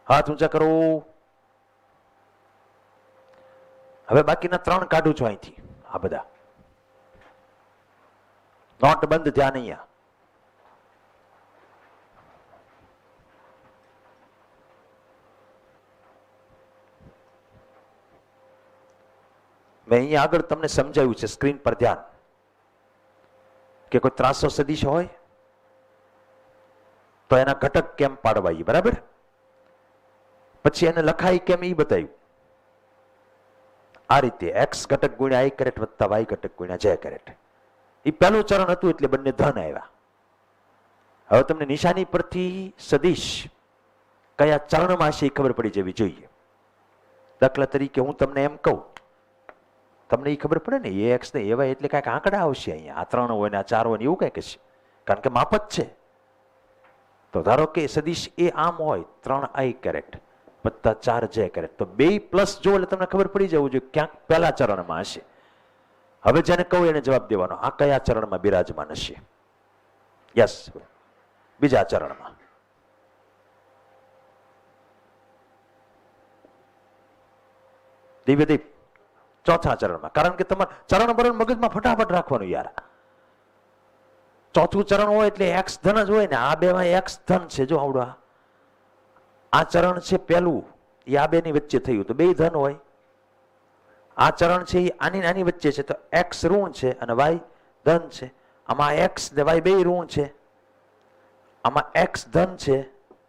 હાથ ઊંચા કરો. હવે બાકીના 3 કાઢું છું અહીંથી. આ બધા નોટ બંધ. ધ્યાન અહીંયા. મેં અહીંયા આગળ તમને સમજાવ્યું છે, સ્ક્રીન પર ધ્યાન, કે કોઈ 300 સદિશ હોય તો એના ઘટક કેમ પાડવા. બરાબર? પછી એને લખાય કેમ એ બતાવ્યું. આ રીતે એક્સ ઘટક ગુણ્યા આઈ કેરેટ વત્તા વાય ઘટક ગુણ્યા જે કેરેટ. એ પહેલું ચરણ હતું એટલે બંને ધન આવ્યા. હવે તમને નિશાની પરથી સદિશ કયા ચરણમાં હશે એ ખબર પડી જવી જોઈએ. દાખલા તરીકે હું તમને એમ કહું, તમને એ ખબર પડે ને એ એક્સ ને એવાય એટલે કાંઈક આંકડા આવશે અહીંયા. આ 3 હોય ને આ 4 હોય ને એવું કંઈક હશે, કારણ કે માપ જ છે. તો ધારો કે સદિશ એ આમ હોય 3 આઈ કેરેટ વત્તા 4 જે કેરેટ, તો 2 પ્લસ જો એટલે તમને ખબર પડી જવું જોઈએ ક્યાંક પહેલા ચરણમાં હશે. હવે જેને કહું એને જવાબ દેવાનો, આ કયા ચરણમાં બિરાજમાન હશે? યસ, બીજા ચરણમાં. દિવ્યદીપ ચોથા ચરણમાં. કારણ કે તમારે ચરણ બરણ મગજમાં ફટાફટ રાખવાનું યાર. ચોથું ચરણ હોય એટલે એક્સ ધન જ હોય ને. આ બેમાં એક્સ ધન છે. જો આવડો આ ચરણ છે પહેલું, એ આ બેની વચ્ચે થયું તો 2 ધન હોય. આ ચરણ છે એ આની વચ્ચે છે તો એક્સ ઋણ છે અને વાય ધન છે. આમાં એક્સ ને વાય 2 ઋણ છે. આમાં એક્સ ધન છે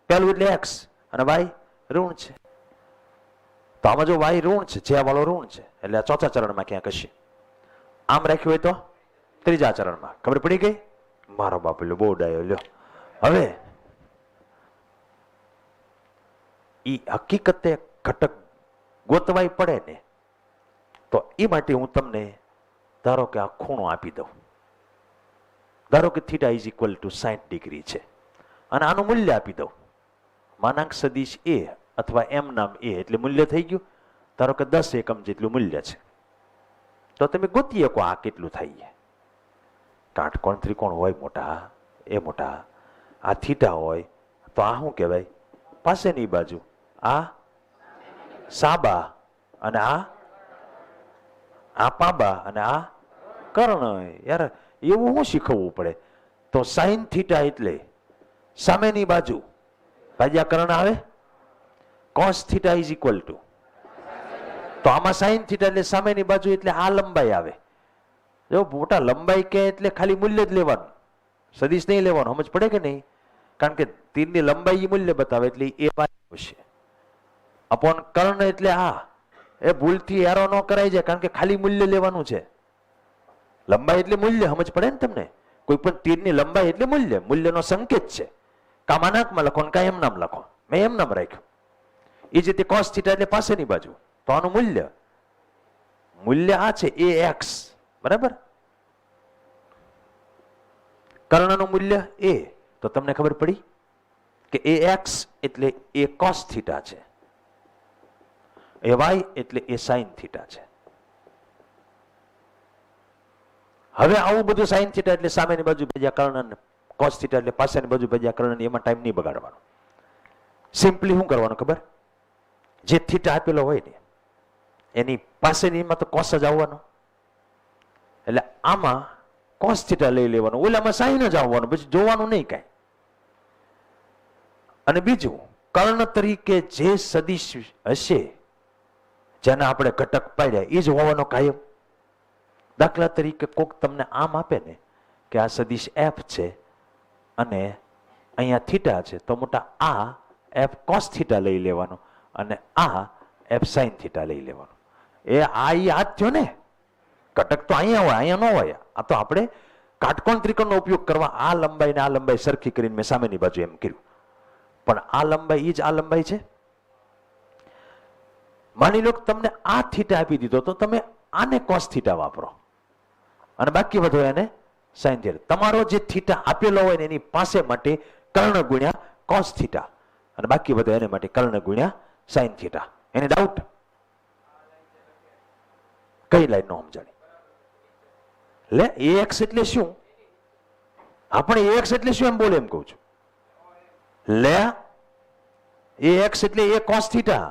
પહેલું એટલે એક્સ, અને વાય ઋણ છે. તો આમાં જો વાય ઋણ છે, જે વાળો ઋણ છે, એટલે આ ચોથા ચરણમાં ક્યાંક હશે. આમ રાખ્યું હોય તો ત્રીજા ચરણમાં. ખબર પડી ગઈ? મારો બાપ લ્યો, બહુ ડાયો લ્યો. હવે ઈ હકીકતે ઘટક ગોતવાય પડે ને, તો એ માટે હું તમને ધારો કે આ ખૂણો આપી દઉં, ધારો કે theta is equal two 60 degree છે, અને આનું મૂલ્ય આપી દઉં, માનાંક સદિશ એ અથવા એમ નામ એ, એટલે મૂલ્ય થઈ ગયું ધારો કે 10 એકમ જેટલું મૂલ્ય છે. તો તમે ગોતી શકો આ કેટલું થાય. કાટકોણ ત્રિકોણ હોય મોટા, એ મોટા, આ થીટા હોય તો આ શું કહેવાય? પાસેની બાજુ, આ સાબા, અને આ પાબા, અને આ કર્ણ. યાર એવું શું શીખવવું પડે? તો સાઈન થીટા એટલે સામેની બાજુ ભાગ્યા કર્ણ આવે. Cos theta is equal two, તો આમાં સાઈન થીટા એટલે સામેની બાજુ એટલે આ લંબાઈ આવે. જો મોટા લંબાઈ કે એટલે ખાલી મૂલ્ય જ લેવાનું, સદિશ નહીં લેવાનું. સમજ પડે કે નહીં? કારણ કે તીરની લંબાઈ મૂલ્ય બતાવે એટલે એ આવશે. અપોન કર્ણ એટલે આ, એ ભૂલથી એરો ન કરાઈ જાય, કારણ કે ખાલી મૂલ્ય લેવાનું છે. લંબાઈ એટલે મૂલ્ય, સમજ પડે ને તમને? કોઈ પણ તીરની લંબાઈ એટલે મૂલ્ય, મૂલ્યનો સંકેત છે. કા માનાંકમાં લખો ને કા એમ નામ લખો, મેં એમ નામ રાખ્યું. એ જ રીતે કોસ થીટા એટલે પાસેની બાજુ, તો આનું મૂલ્ય આ છે એ એક્સ, બરાબર. કર્ણનું મૂલ્ય એ, તો તમને ખબર પડી કે એ એક્સ એટલે એ કોસ થીટા છે, એ વાય એટલે એ સાઈન થીટા છે. હવે આવું બધું સાઈન થીટા એટલે સામેની બાજુ ભેજ્યા કર્ણ, કોસ થીટા એટલે પાસેની બાજુ ભેજ્યા કર્ણ, એમાં ટાઈમ નહીં બગાડવાનો. સિમ્પલી શું કરવાનું ખબર? જે થીટા આપેલો હોય ને એની પાસેનીમાં તો કોસ જ આવવાનો, એટલે આમાં કોસ થીટા લઈ લેવાનું, ઓલામાં સાઈન જ આવવાનું, પછી જોવાનું નહીં કાંઈ. અને બીજું, કર્ણ તરીકે જે સદિશ હશે જેના આપણે ઘટક પાડ્યા એ જ હોવાનો કાયમ. દાખલા તરીકે કોક તમને આમ આપે ને કે આ સદિશ એફ છે અને અહીંયા થીટા છે, તો મોટા આ એફ કોસ થીટા લઈ લેવાનો અને આ એફ સાઈન થીટા લઈ લેવાનો. એ આ થયો ને, ઘટક તો અહીંયા હોય, અહીંયા ન હોય. આ તો આપણે કાટકોણ ત્રિકોણનો ઉપયોગ કરવા આ લંબાઈ ને આ લંબાઈ સરખી કરીને મેં સામેની બાજુ એમ કર્યું. પણ આ લંબાઈ જ આ લંબાઈ છે. માની લો કે તમને આ થીટા આપી દીધો તો તમે આને કોસ થીટા વાપરો અને બાકી વધુ એને સાઈન થીટા. તમારો જે થીટા આપેલો હોય ને એની પાસે માટે કર્ણ ગુણ્યા કોસ થીટા અને બાકી વધુ એને માટે કર્ણ ગુણ્યા સાઈન થીટા. એને ડાઉટ? કઈ લાઈન નો સમજાણી? લે એક્સ એટલે શું? આપણે એક્સ એટલે શું એમ બોલે એમ કહું છું. લે એક્સ એટલે એ કોસ થીટા.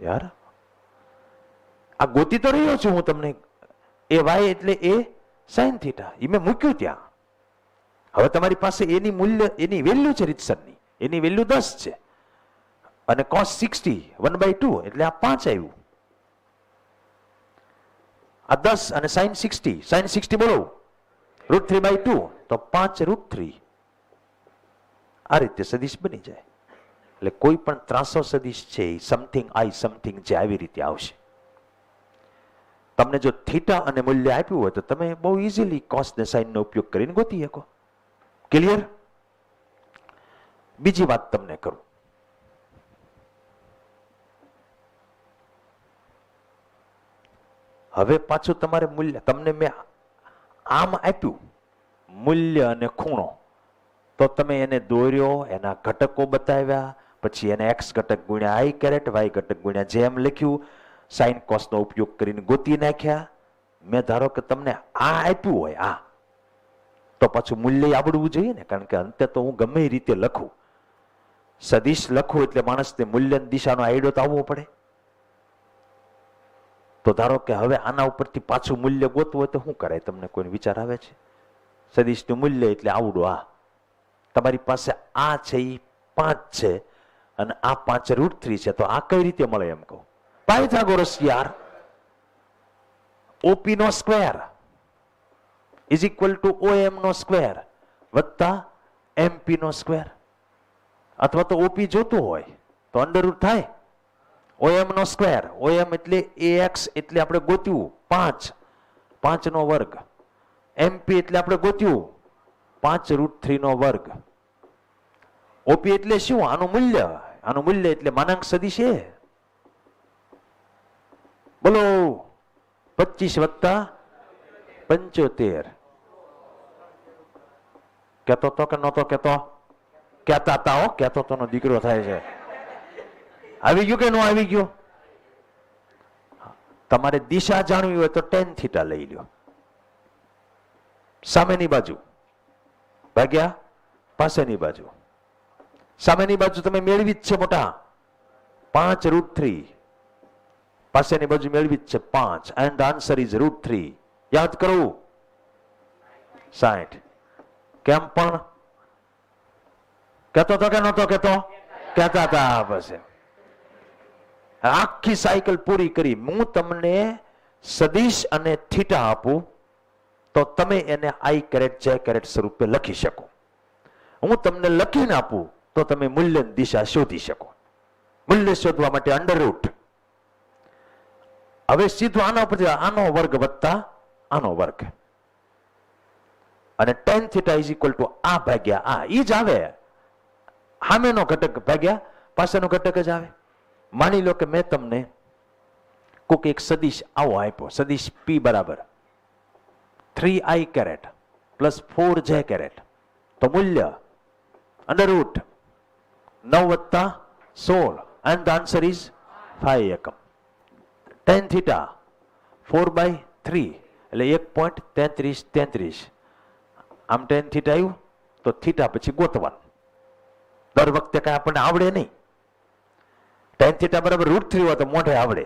યાર આ ગોતી તો રહ્યો છું હું તમને. એ વાય એટલે એ સાઈન થીટા, એ મેં મૂક્યું ત્યાં. હવે તમારી પાસે એની મૂલ્ય, એની વેલ્યુ છે રીતસરની, એની વેલ્યુ 10 છે અને કોસ 60 1/2 એટલે આ 5 આવ્યું. આ 10 અને સાઈન 60, સાઈન 60 બોલો √3/2, તો 5√3. આ રીતે સદિશ બની જાય. એટલે કોઈ પણ ત્રાસો સદિશ છે સમથિંગ આઈ સમથિંગ જે આવી રીતે આવશે. તમને જો થીટા અને મૂલ્ય આપ્યું હોય તો તમે બહુ ઇઝીલી કોસ ને સાઈન નો ઉપયોગ કરીને ગોતી શકો. ક્લિયર? બીજી વાત તમને કરું. હવે પાછું તમારે મૂલ્ય, તમને મેં આમ આપ્યું મૂલ્ય અને ખૂણો, તો તમે એને દોર્યો, એના ઘટકો બતાવ્યા, પછી એને એક્સ ઘટક ગુણ્યા આઈ કેરેટ, વાય ઘટક ગુણ્યા જે એમ લખ્યું, સાઈન કોસ નો ઉપયોગ કરીને ગોતી નાખ્યા. મેં ધારો કે તમને આ આપ્યું હોય આ, તો પાછું મૂલ્ય આવડવું જોઈએ ને, કારણ કે અંતે તો હું ગમે એ રીતે લખું, સદિશ લખું એટલે માણસને મૂલ્ય દિશાનો આઈડિયો તો આવવો પડે. તો ધારો કે હવે આના ઉપરથી પાછું મૂલ્ય ગોતવું હોય તો શું કરાય? તમને કોઈ વિચાર આવે છે? સદિશનું મૂલ્ય એટલે આવડું. આ તમારી પાસે આ છે એ 5 છે અને આ 5√3 છે, તો આ કઈ રીતે મળે એમ કહું? પાયથાગોરસ યાર. ઓપી નો square is equal to OM નો સ્ક્વેર વત્તા એમપી નો સ્ક્વેર. અથવા તો ઓપી જોતું હોય તો અંડરરૂટ થાય ઓએમ નો સ્ક્વેર. ઓએમ એટલે એક્સ એટલે આપણે ગોત્યું 5, 5 નો વર્ગ. એમપી એટલે આપણે ગોત્યું 5√3 નો વર્ગ. ઓપી એટલે શું? આનું મૂલ્ય. આનું મૂલ્ય એટલે માનાંક સદિશ એ. બોલો 25 વત્તા 75. કેતો તો કે નતો કેતો? કેતા તા હો, કેતો તો નો દીકરો થાય છે. આવી ગયું કે ન આવી ગયું? તમારે દિશા જાણવી હોય તો tan થીટા લઈ લ્યો. સામેની બાજુ ભાગ્યા પાસેની બાજુ. સામેની બાજુ તમે મેળવી જ છે મોટા, 5√3. પાસેની બાજુ મેળવી જ છે 5, and the answer is √3. યાદ કરવું 60. કેમ પણ કહેતો તો કે નતો કહેતો? કહેતા હતા. પછી આખી સાયકલ પૂરી કરી. હું તમને સદિશ અને થીટા આપું તો તમે એને I કેરેટ J કેરેટ સ્વરૂપે લખી શકો. હું તમને લખીને આપું તો તમે મૂલ્યની દિશા શોધી શકો. મૂલ્ય શોધવા માટે અંડરરૂટ. હવે સીધું આના ઉપરથી આનો વર્ગ વત્તા આનો વર્ગ, અને tan theta is equal two આ ભાગ્યા આ. ઈ જ આવે, સામેનો ઘટક ભાગ્યા પાસેનો ઘટક જ આવે. માની લો કે મેં તમને કોક એક સદિશ આવો આપ્યો, સદિશ P બરાબર 3I caret plus 4J caret. તો મૂલ્ય અંડરરૂટ 9 વત્તા 16, and the answer is 5 એકમ. tan થીટા 4/3 એટલે 1.3333. આમ tan થીટા આવ્યું તો થીટા પછી ગોતવાનું. દર વખતે કઈ આપણને આવડે નહીં. tan થીટા બરાબર √3 હોય તો મોઢે આવડે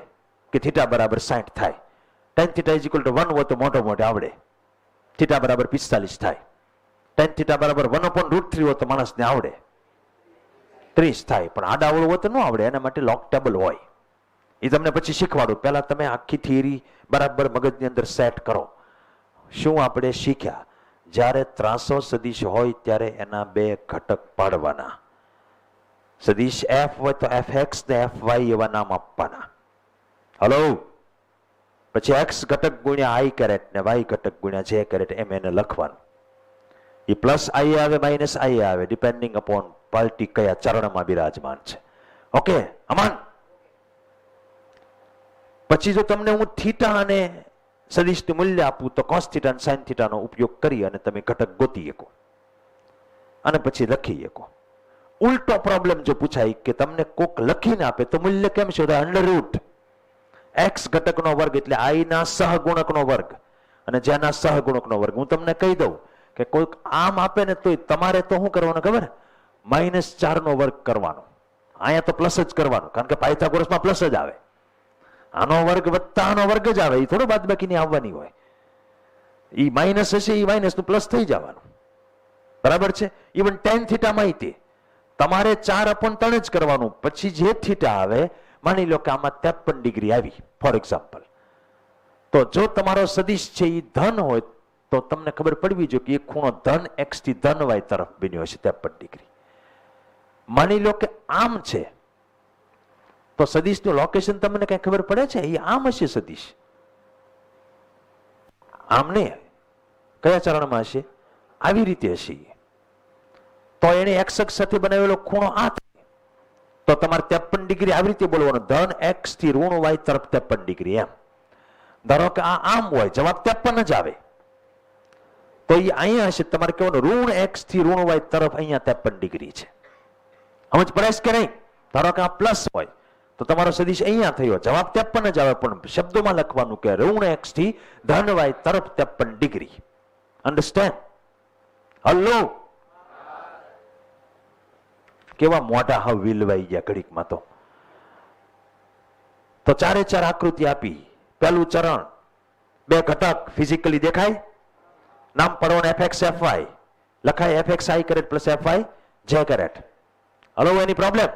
કે થીટા બરાબર 60 થાય. tan theta is equal two 1 હોય તો મોટો મોઢે આવડે થીટા બરાબર 45 થાય. tan થીટા બરાબર 1/√3 હોય તો માણસને આવડે 30 થાય. પણ આડાવડું હોય તો ન આવડે. એના માટે લોગ ટેબલ હોય. એ તમને પછી શીખવાડું. પહેલા તમે આખી થિયરી બરાબર મગજની અંદર સેટ કરો. શું આપણે શીખ્યા? જ્યારે ત્રાસો સદિશ હોય ત્યારે એના બે ઘટક પાડવાના. સદિશ f હોય તો fx ને fy એવા નામ આપવાના. હલો, પછી x ઘટક ગુણ્યા I કેરેટ ને y ઘટક ગુણ્યા J કેરેટ એમ એને લખવાનું. એ પ્લસ I આવે માઇનસ I આવે ડિપેન્ડિંગ અપોન પાર્ટી કયા ચરણમાં બિરાજમાન છે. ઓકે અમન. પછી જો તમને હું થીટા અને સદિશનું મૂલ્ય આપું તો cos થીટા અને sin થીટાનો ઉપયોગ કરી અને તમે ઘટક ગોતી શકો અને પછી લખી શકો. ઉલટો પ્રોબ્લેમ જો પૂછાય કે તમને કોક લખીને આપે તો મૂલ્ય કેમ શોધાય? અંડરરૂટ x ઘટકનો વર્ગ એટલે I ના સહગુણકનો વર્ગ અને J ના સહગુણકનો વર્ગ. હું તમને કહી દઉં કે કોઈક આમ આપે ને તોય તમારે તો શું કરવાનું ખબર? -4 નો વર્ગ કરવાનો. અહીંયા તો પ્લસ જ કરવાનું, કારણ કે પાયથાગોરસમાં પ્લસ જ આવે. આનો વર્ગ વત્તા આનો વર્ગ જ આવે. એ થોડો બાદબાકીની આવવાની હોય. એ માઇનસ હશે એ માઇનસ નું પ્લસ થઈ જવાનું. બરાબર છે? ઇવન tan થીટામાં તે તમારે 4/3 જ કરવાનું. પછી જે થીટા આવે, માની લો કે આમાં 53 ડિગ્રી આવી ફોર એક્ઝામ્પલ, તો જો તમારો સદિશ છે એ ધન હોય તો તમને ખબર પડવી જોઈએ કે એ ખૂણો ધન x થી ધન y તરફ બન્યો છે 53 ડિગ્રી. માની લો કે આમ છે તો સદિશનું લોકેશન તમને કઈ ખબર પડે છે? એ આમ હશે સદિશ. આમ ને કયા ચરણમાં હશે? આવી રીતે હશે. તો એને x અક્ષ સાથે બનાવેલો ખૂણો આ થાય તો તમારે 53 ડિગ્રી આવી રીતે બોલવાનું. ધન x થી ઋણ y તરફ 53 ડિગ્રી. એમ ધારો કે આ આમ હોય, જવાબ 53 જ આવે. તો એ અહીંયા હશે. તમારે કહેવાનું ઋણ x થી ઋણ y તરફ અહીંયા 53 ડિગ્રી છે. સમજ પડે કે નહીં? ધારો કે આ પ્લસ હોય તો તમારો સદિશ અહીંયા થયો, જવાબ 53 જ આવે. પણ શબ્દોમાં લખવાનું કે ઋણ x થી ધન y તરફ 53 ડિગ્રી. અન્ડરસ્ટેન્ડ? હલો, કેવા મોટા હાવ વિલવાઈ ગયા ઘડીકમાં. તો 4 આકૃતિ આપી. પહેલું ચરણ, બે ઘટક ફિઝિકલી દેખાય, નામ પડવાનું fx fy લખાય. fx I caret plus fy J caret. Hello, any problem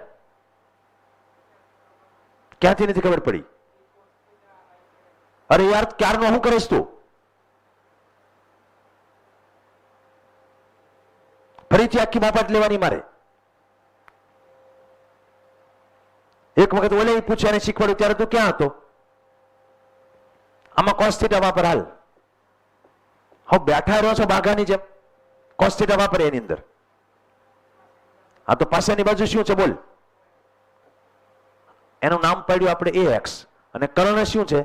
ક્યાંથી નથી ખબર પડી? અરે યાર, ક્યારનો શું કરીશ તું? ફરીથી આખી બાબત લેવાની મારે. એક વખત ઓલે પૂછે અને શીખવાડ્યું ત્યારે તું ક્યાં હતો? આમાં cos થીટા વાપર. હાલ હું બેઠા રહ્યો છો બાઘાની જેમ. cos થીટા વાપરે એની અંદર. આ તો પાછળની બાજુ શું છે બોલ? એનું નામ પાડ્યું આપણે ax. અને કર્ણ શું છે?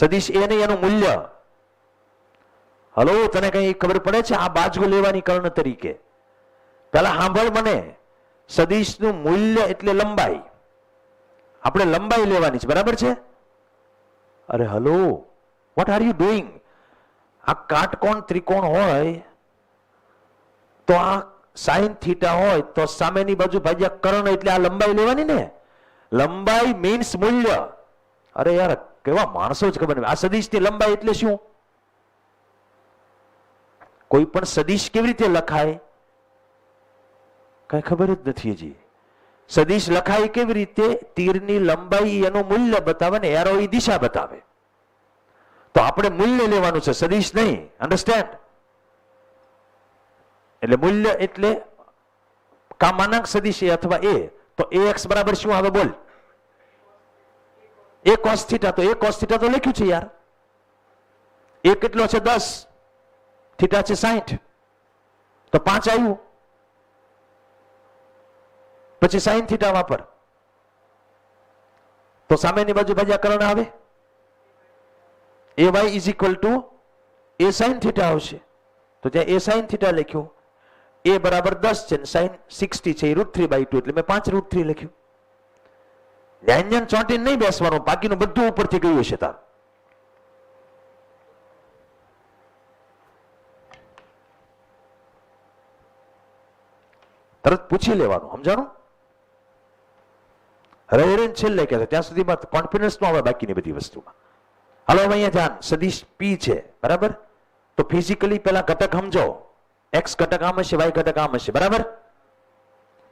સદિશ એ નહીં, એનું મૂલ્ય. હલો, તને કઈ ખબર પડે છે? આ બાજુ લેવાની કર્ણ તરીકે. પેલા સાંભળ મને. સદિશનું મૂલ્ય એટલે લંબાઈ. આપણે લંબાઈ લેવાની છે, બરાબર છે? અરે hello, what are you doing? આ કાટકોણ ત્રિકોણ હોય તો આ સાઇન થીટા હોય તો સામેની બાજુ ભાગ્યા કર્ણ એટલે આ લંબાઈ લેવાની ને. લંબાઈ મીન્સ મૂલ્ય. અરે યાર, કેવા માણસો જ ખબર નહીં. આ સદિશની લંબાઈ એટલે શું? કોઈ પણ સદિશ કેવી રીતે લખાય કઈ ખબર જ નથી હજી. સદિશ લખાય કેવી રીતે? તીરની લંબાઈ એનું મૂલ્ય બતાવે ને એરો એ દિશા બતાવે. તો આપણે મૂલ્ય લેવાનું છે, સદિશ નહીં. અન્ડરસ્ટેન્ડ? એટલે મૂલ્ય એટલે કામાનાંક સદિશ એ અથવા એ. તો ax બરાબર શું આવે? બોલ. a cos theta. તો a cos થીટા તો લખ્યું છે યાર. એ કેટલો છે? 10. થીટા છે 60. તો 5 આવ્યું. પછી સાઇન થીટા વાપર તો સામેની બાજુ ભાગ્યા કર્ણ આવે. ay is equal two a sine theta આવશે. તો ત્યાં a સાઇન થીટા લખ્યું. a બરાબર 10 છે, સાઇન 60 છે, √3/2 એટલે મેં 5 √3 લખ્યું. વ્યંજન ચોંટીને નહીં બેસવાનું, બાકીનું બધું ઉપરથી ગયું છે તાર. તરત પૂછી લેવાનું, સમજાણું? રહે છેલ્લે કે ત્યાં સુધીમાં કોન્ફિડન્સ નો આવે બાકીની બધી વસ્તુમાં. હાલો હવે અહીંયા ધ્યાન. સદિશ p છે, બરાબર? તો ફિઝિકલી પેલા ઘટક સમજો. x ઘટક આમ હશે, y ઘટક આમ હશે, બરાબર?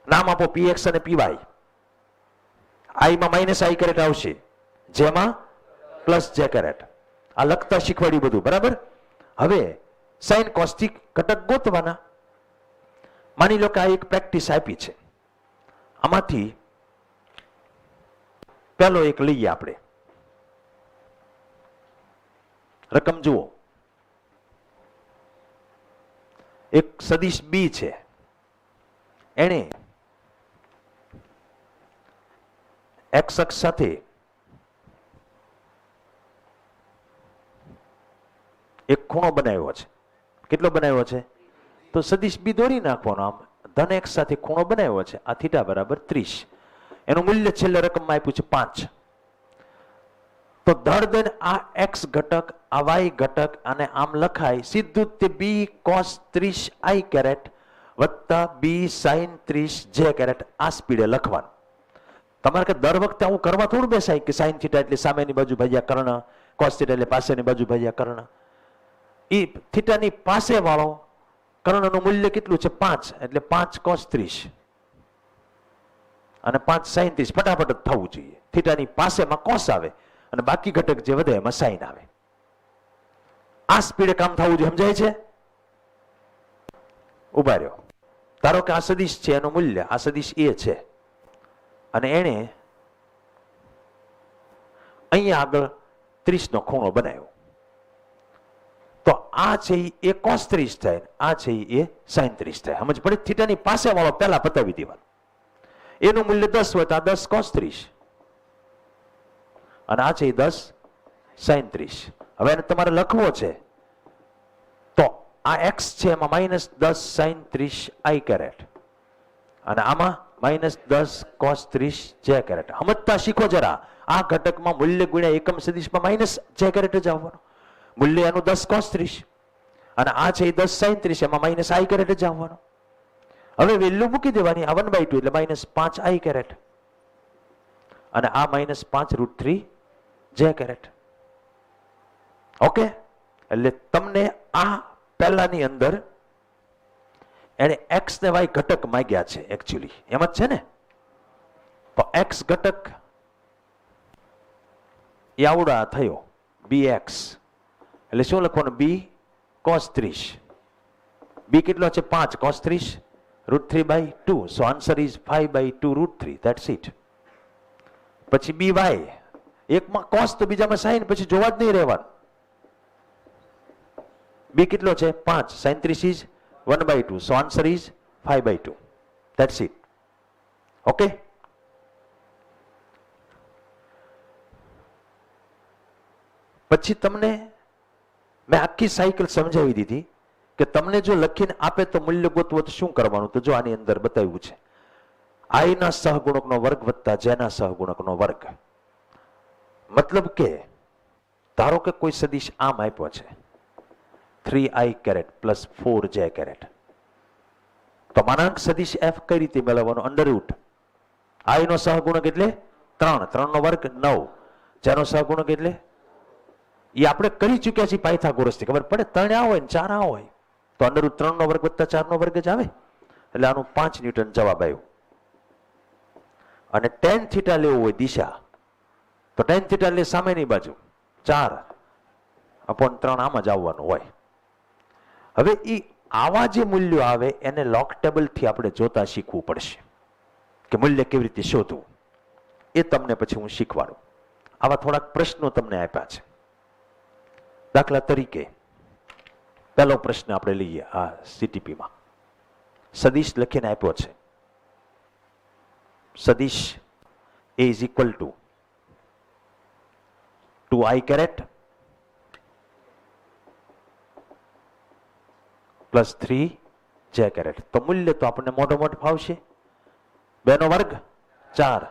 નામ આપો px અને py. i માં માઇનસ i કેરેટ આવશે, જેમાં પ્લસ j કેરેટ. આ લખતા શીખવાડ્યું બધું, બરાબર? હવે સાઇન કોસ્ટિક ઘટક ગોતવાના. માની લો કે આ એક પ્રેક્ટિસ આપી છે. આમાંથી પેલો એક લઈએ આપણે. રકમ જુઓ. એક સદિશ b છે, એને x અક્ષ સાથે એક ખૂણો બનાવ્યો છે. કેટલો બનાવ્યો છે? તો સદિશ b દોરી નાખવાનો. આમ ધન x સાથે ખૂણો બનાવ્યો છે. આ થીટા બરાબર 30. એનું મૂલ્ય છેલ્લે રકમમાં આપ્યું છે 5. તો ધડ આ x ઘટક, આ y ઘટક, અને આમ લખાય સીધું તે b cos 30 i કેરેટ વત્તા b sin 30 j કેરેટ. આ સ્પીડે લખવાનું. તમારે કે દર વખતે આવું કરવા થોડું બેસાય કે સાઇન થીટા એટલે સામેની બાજુ ભાગ્યા કર્ણ, કોસ થીટા એટલે પાસેની બાજુ ભાગ્યા કર્ણ. એ થીટાની પાસે વાળો કર્ણનું મૂલ્ય કેટલું છે? 5. એટલે 5 cos 30 અને 5 sin 30. ફટાફટ જ થવું જોઈએ. થીટાની પાસેમાં કોસ આવે અને બાકી ઘટક જે વધે એમાં સાઇન આવે. આ સ્પીડે કામ થવું જોઈએ. સમજાય છે? ઉભા રહ્યો. ધારો કે આ સદિશ છે, એનું મૂલ્ય આ સદિશ a છે, અને એને અહીંયા આગળ 30 નો ખૂણો બનાવ્યો. તો આ છે એ cos 30 થાય, આ છે એ sin 30 થાય. સમજ પડે? થીટાની પાસે વાળો પહેલા પતાવી દેવાનો. એનું મૂલ્ય 10 હોય તો આ 10 cos 30 અને આ છે 10 sin 30. હવે એને તમારે લખવો છે તો આ x છે એમાં -10 sin 30 i કેરેટ અને આમાં -10 cos 30 j કેરેટ. સમજતા શીખો જરા. આ ઘટકમાં મૂલ્ય ગુણ્યા એકમ સદિશમાં -j કેરેટ જ આવવાનું. મૂલ્ય એનું 10 cos 30 અને આ છે 10 sin 30, એમાં -i કેરેટ જ આવવાનું. હવે વેલ્યુ મૂકી દેવાની. આ 1/2 એટલે -5 i કેરેટ અને આ -5 √3 j કેરેટ. ઓકે? એટલે તમને આ પહેલાની અંદર એને x ને y ઘટક માંગ્યા છે. એકચ્યુઅલી એમ જ છે ને? તો x ઘટક એ આવડા થયો bx. એટલે શું લખવાનું? b cos 30. b કેટલો છે? 5 cos 30 √3/2. So answer is 5/2 √3. That's it. પછી by. એકમાં cos તો બીજામાં sin, પછી જોવા જ નહીં રહેવાનું. b કેટલો છે? 5. sin 30 is 1/2. So answer is 5/2. That's it. Okay? પછી તમને મેં આખી સાયકલ સમજાવી દીધી કે તમને જો લખીને આપે તો મૂલ્ય ગોતવો તો શું કરવાનું. તો જો આની અંદર બતાવ્યું છે, આઈ ના સહગુણકનો વર્ગ વત્તા જે ના સહગુણકનો વર્ગ. મતલબ કે ધારો કે કોઈ સદિશ આમ આપ્યો છે 3i caret plus 4j caret, તો માનાંક સદિશ f કઈ રીતે મેળવવાનો? અંડરરૂટ i નો સહગુણક એટલે 3, 3 નો વર્ગ 9, જેનો સહગુણક એટલે એ આપણે કરી ચૂક્યા છીએ પાયથાગોરસ થી, ખબર પડે. 3 આ હોય ને 4 આ હોય તો અંડરરૂટ 3 નો વર્ગ વત્તા 4 નો વર્ગ જ આવે. એટલે આનું 5 ન્યૂટન જવાબ આવ્યો. અને tan થીટા લેવું હોય દિશા, તો tan થીટા લે સામેની બાજુ 4/3 આમ જ આવવાનું હોય. હવે એ આવા જે મૂલ્યો આવે એને લોગ ટેબલ થી આપણે જોતા શીખવું પડશે કે મૂલ્ય કેવી રીતે શોધવું. એ તમને પછી હું શીખવાડું. આવા થોડાક પ્રશ્નો તમને આપ્યા છે. દાખલા તરીકે પહેલો પ્રશ્ન આપણે લઈએ. આ સીટીપીમાં સદિશ લખીને આપ્યો છે. સદિશ a is equal to 2i caret plus 3j caret. તો મૂલ્ય તો આપણને મોટો મોટો ફાવશે. 2 નો વર્ગ 4,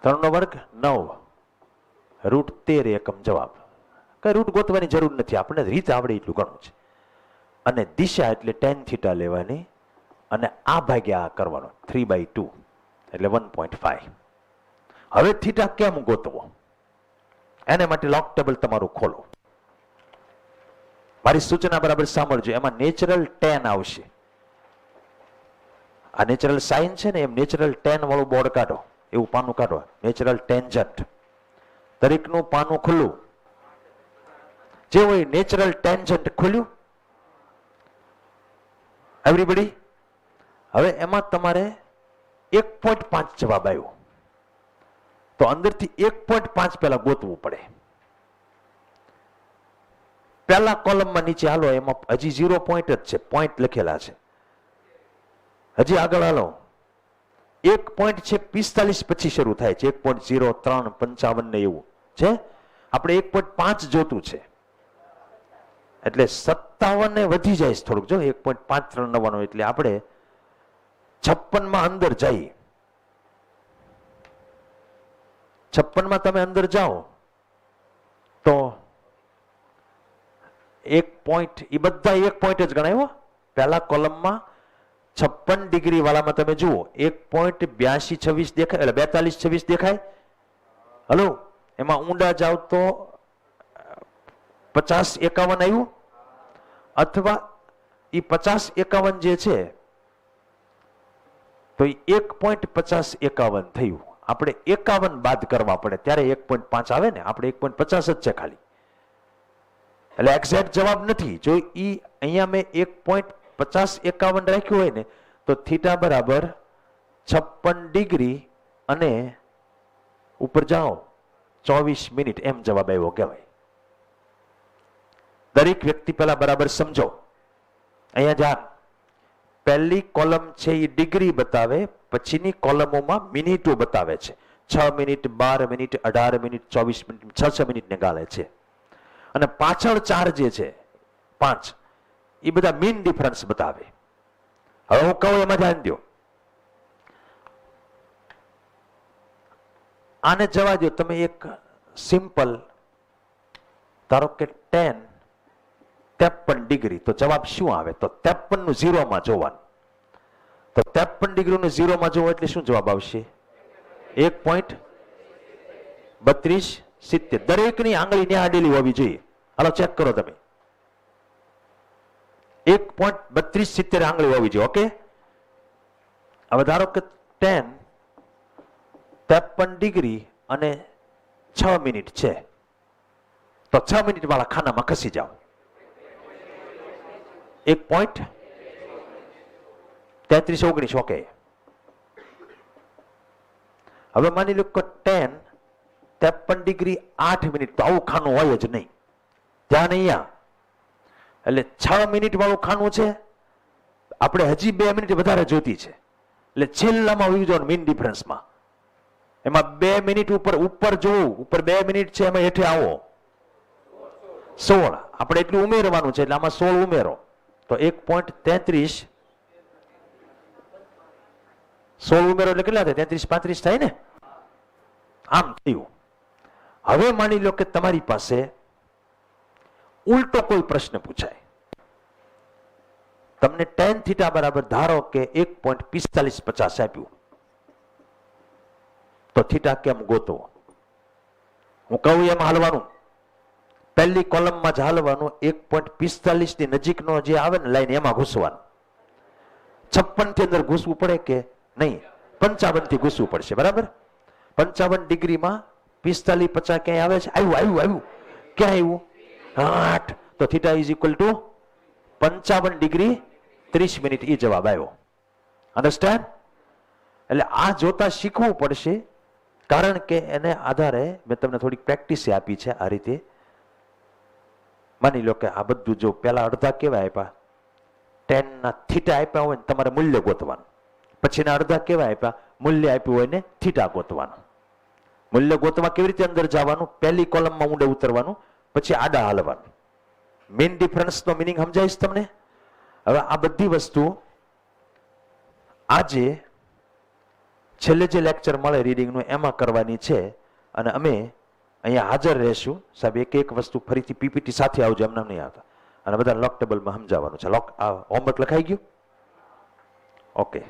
3 નો વર્ગ 9, રૂટ 13 એકમ જવાબ. કઈ રૂટ ગોતવાની જરૂર નથી, આપણે રીત આવડે એટલું ઘણું છે. અને દિશા એટલે tan થીટા લેવાની અને આ ભાગ્યા આ કરવાનો 3/2 એટલે 1.5. હવે થીટા કેમ ગોતવો એને માટે લોગ ટેબલ તમારું ખોલો. મારી સૂચના બરાબર સાંભળજો. એમાં નેચરલ tan આવશે. આ નેચરલ સાઇન છે ને, એમ નેચરલ tan વાળું બોર્ડ કાઢો, એવું પાનું કાઢો. નેચરલ ટેન્જન્ટ દરેકનું પાનું ખુલ્લું જે હોય. નેચરલ ટેન્જન્ટ ખુલ્યું એવરીબડી. હવે એમાં તમારે 1.5 જવાબ આવ્યો તો અંદરથી 1.5 પહેલા ગોતવું પડે. પહેલા કોલમમાં નીચે હાલો, એમાં હજી 0 પોઈન્ટ જ છે, પોઈન્ટ લખેલા છે. હજી આગળ હાલો, 1 પોઈન્ટ છે 45 પછી શરૂ થાય છે. 1.03 55 ને એવું છે. આપણે 1.5 જોતું છે એટલે 57 વધી જાય છે થોડુંક. જો 1.539 એટલે આપણે 56 માં અંદર જઈએ. 56 માં તમે અંદર જાઓ તો 1 પોઈન્ટ, એ બધા 1 પોઈન્ટ જ ગણાય. પહેલા કોલમમાં 56 ડિગ્રી વાળામાં તમે જુઓ 1.8226 દેખાય, એટલે 4226 દેખાય. હલો, એમાં ઊંડા જાવ તો 50-51 આવ્યું, અથવા એ 50-51 જે છે તો 1.50-51 થયું. આપણે 51 બાદ કરવા પડે ત્યારે 1.5 આવે ને. આપણે 1.50 જ છે ખાલી, એટલે એક્ઝેક્ટ જવાબ નથી. જો ઈ અહીંયા મેં 1.50-51 રાખ્યું હોય ને તો થીટા બરાબર 56 ડિગ્રી અને ઉપર જાઓ 24 મિનિટ એમ જવાબ આવ્યો કહેવાય. દરેક વ્યક્તિ પહેલા બરાબર સમજો. અહીંયા જા પહેલી કોલમ છે એ ડિગ્રી બતાવે, પછીની કોલમોમાં મિનિટો બતાવે છે. 6 minute, 12 minute, 18 minute, 24 minute, 6 minute ને ગાળે છે. અને પાછળ 4 જે છે 5 એ બધા મીન ડિફરન્સ બતાવે. હવે હું કહું એમાં ધ્યાન દો. આને જવા દો. તમે એક સિમ્પલ ધારો કે tan 53 ડિગ્રી, તો જવાબ શું આવે? તો 53 નું 0 માં જોવાનું. તો 53 ડિગ્રી નું 0 માં જોવો એટલે શું જવાબ આવશે? 1.3270. દરેકની આંગળી ન્યા આડેલી હોવી જોઈએ. હાલો ચેક કરો તમે. 1.3270 આંગળી હોવી જોઈએ. ઓકે, હવે ધારો કે tan 53 ડિગ્રી અને 6 મિનિટ છે, તો 6 મિનિટ વાળા ખાનામાં ખસી જાઓ. 1.3319. ઓકે, હવે માની લો કે tan 53 ડિગ્રી 8 મિનિટ, તો આવું ખાનું હોય જ નહીં. ધ્યાન અહીંયા. એટલે 6 મિનિટ વાળું ખાનું છે, આપણે હજી 2 મિનિટ વધારે જોતી છે. એટલે છેલ્લામાં આવી જાવ મીન ડિફરન્સમાં. એમાં 2 મિનિટ ઉપર જોવું, ઉપર 2 મિનિટ છે, એમાં હેઠે આવો 16 આપણે એટલું ઉમેરવાનું છે એટલે આમાં 16 ઉમેરો તો 1.33 16 ઉમેરો એટલે કેટલા થાય 33 35 થાય ને આમ થયું હવે માની લો કે તમારી પાસે ઉલટો કોઈ પ્રશ્ન પૂછાય તમને tan થીટા બરાબર ધારો કે 1.4550 આપ્યું તો થીટા કેમ ગોતવો હું કહું એમ હાલવાનું પહેલી કોલમમાં જ હાલવાનું 1.45 ની નજીકનો જે આવે ને લાઈન એમાં ઘૂસવાનું 56 થી અંદર ઘૂસવું પડે કે નહીં 55 થી ઘૂસવું પડશે બરાબર 55 ડિગ્રીમાં 45 50 ક્યાંય આવે છે આવ્યું ક્યાં આવ્યું 8 તો theta is equal to 55 degree 30 minute એ જવાબ આવ્યો અન્ડરસ્ટેન્ડ એટલે આ જોતા શીખવું પડશે કારણ કે એને આધારે મેં તમને થોડીક પ્રેક્ટિસ આપી છે આ રીતે માની લો કે આ બધું જો પહેલા અડધા કેવા આપ્યા 10 ના થીટા આપ્યા હોય ને તમારે મૂલ્ય ગોતવાનું પછીના અડધા કેવા આપ્યા મૂલ્ય આપ્યું હોય ને થીટા ગોતવાનું મૂલ્ય ગોતવા કેવી રીતે અંદર જવાનું પહેલી કોલમમાં ઊંડે ઉતરવાનું પછી આડા હાલવાનું મેઇન ડિફરન્સનો મિનિંગ સમજાઈશ તમને હવે આ બધી વસ્તુ આજે છેલ્લે જે લેક્ચર મળે રીડિંગનું એમાં કરવાની છે અને અમે અહીંયા હાજર રહેશું સાહેબ એક વસ્તુ ફરીથી પીપીટી સાથે આવજો એમને નહીં આવતા અને બધા લોક ટેબલમાં સમજાવવાનું છે લોક હોમવર્ક લખાઈ ગયું ઓકે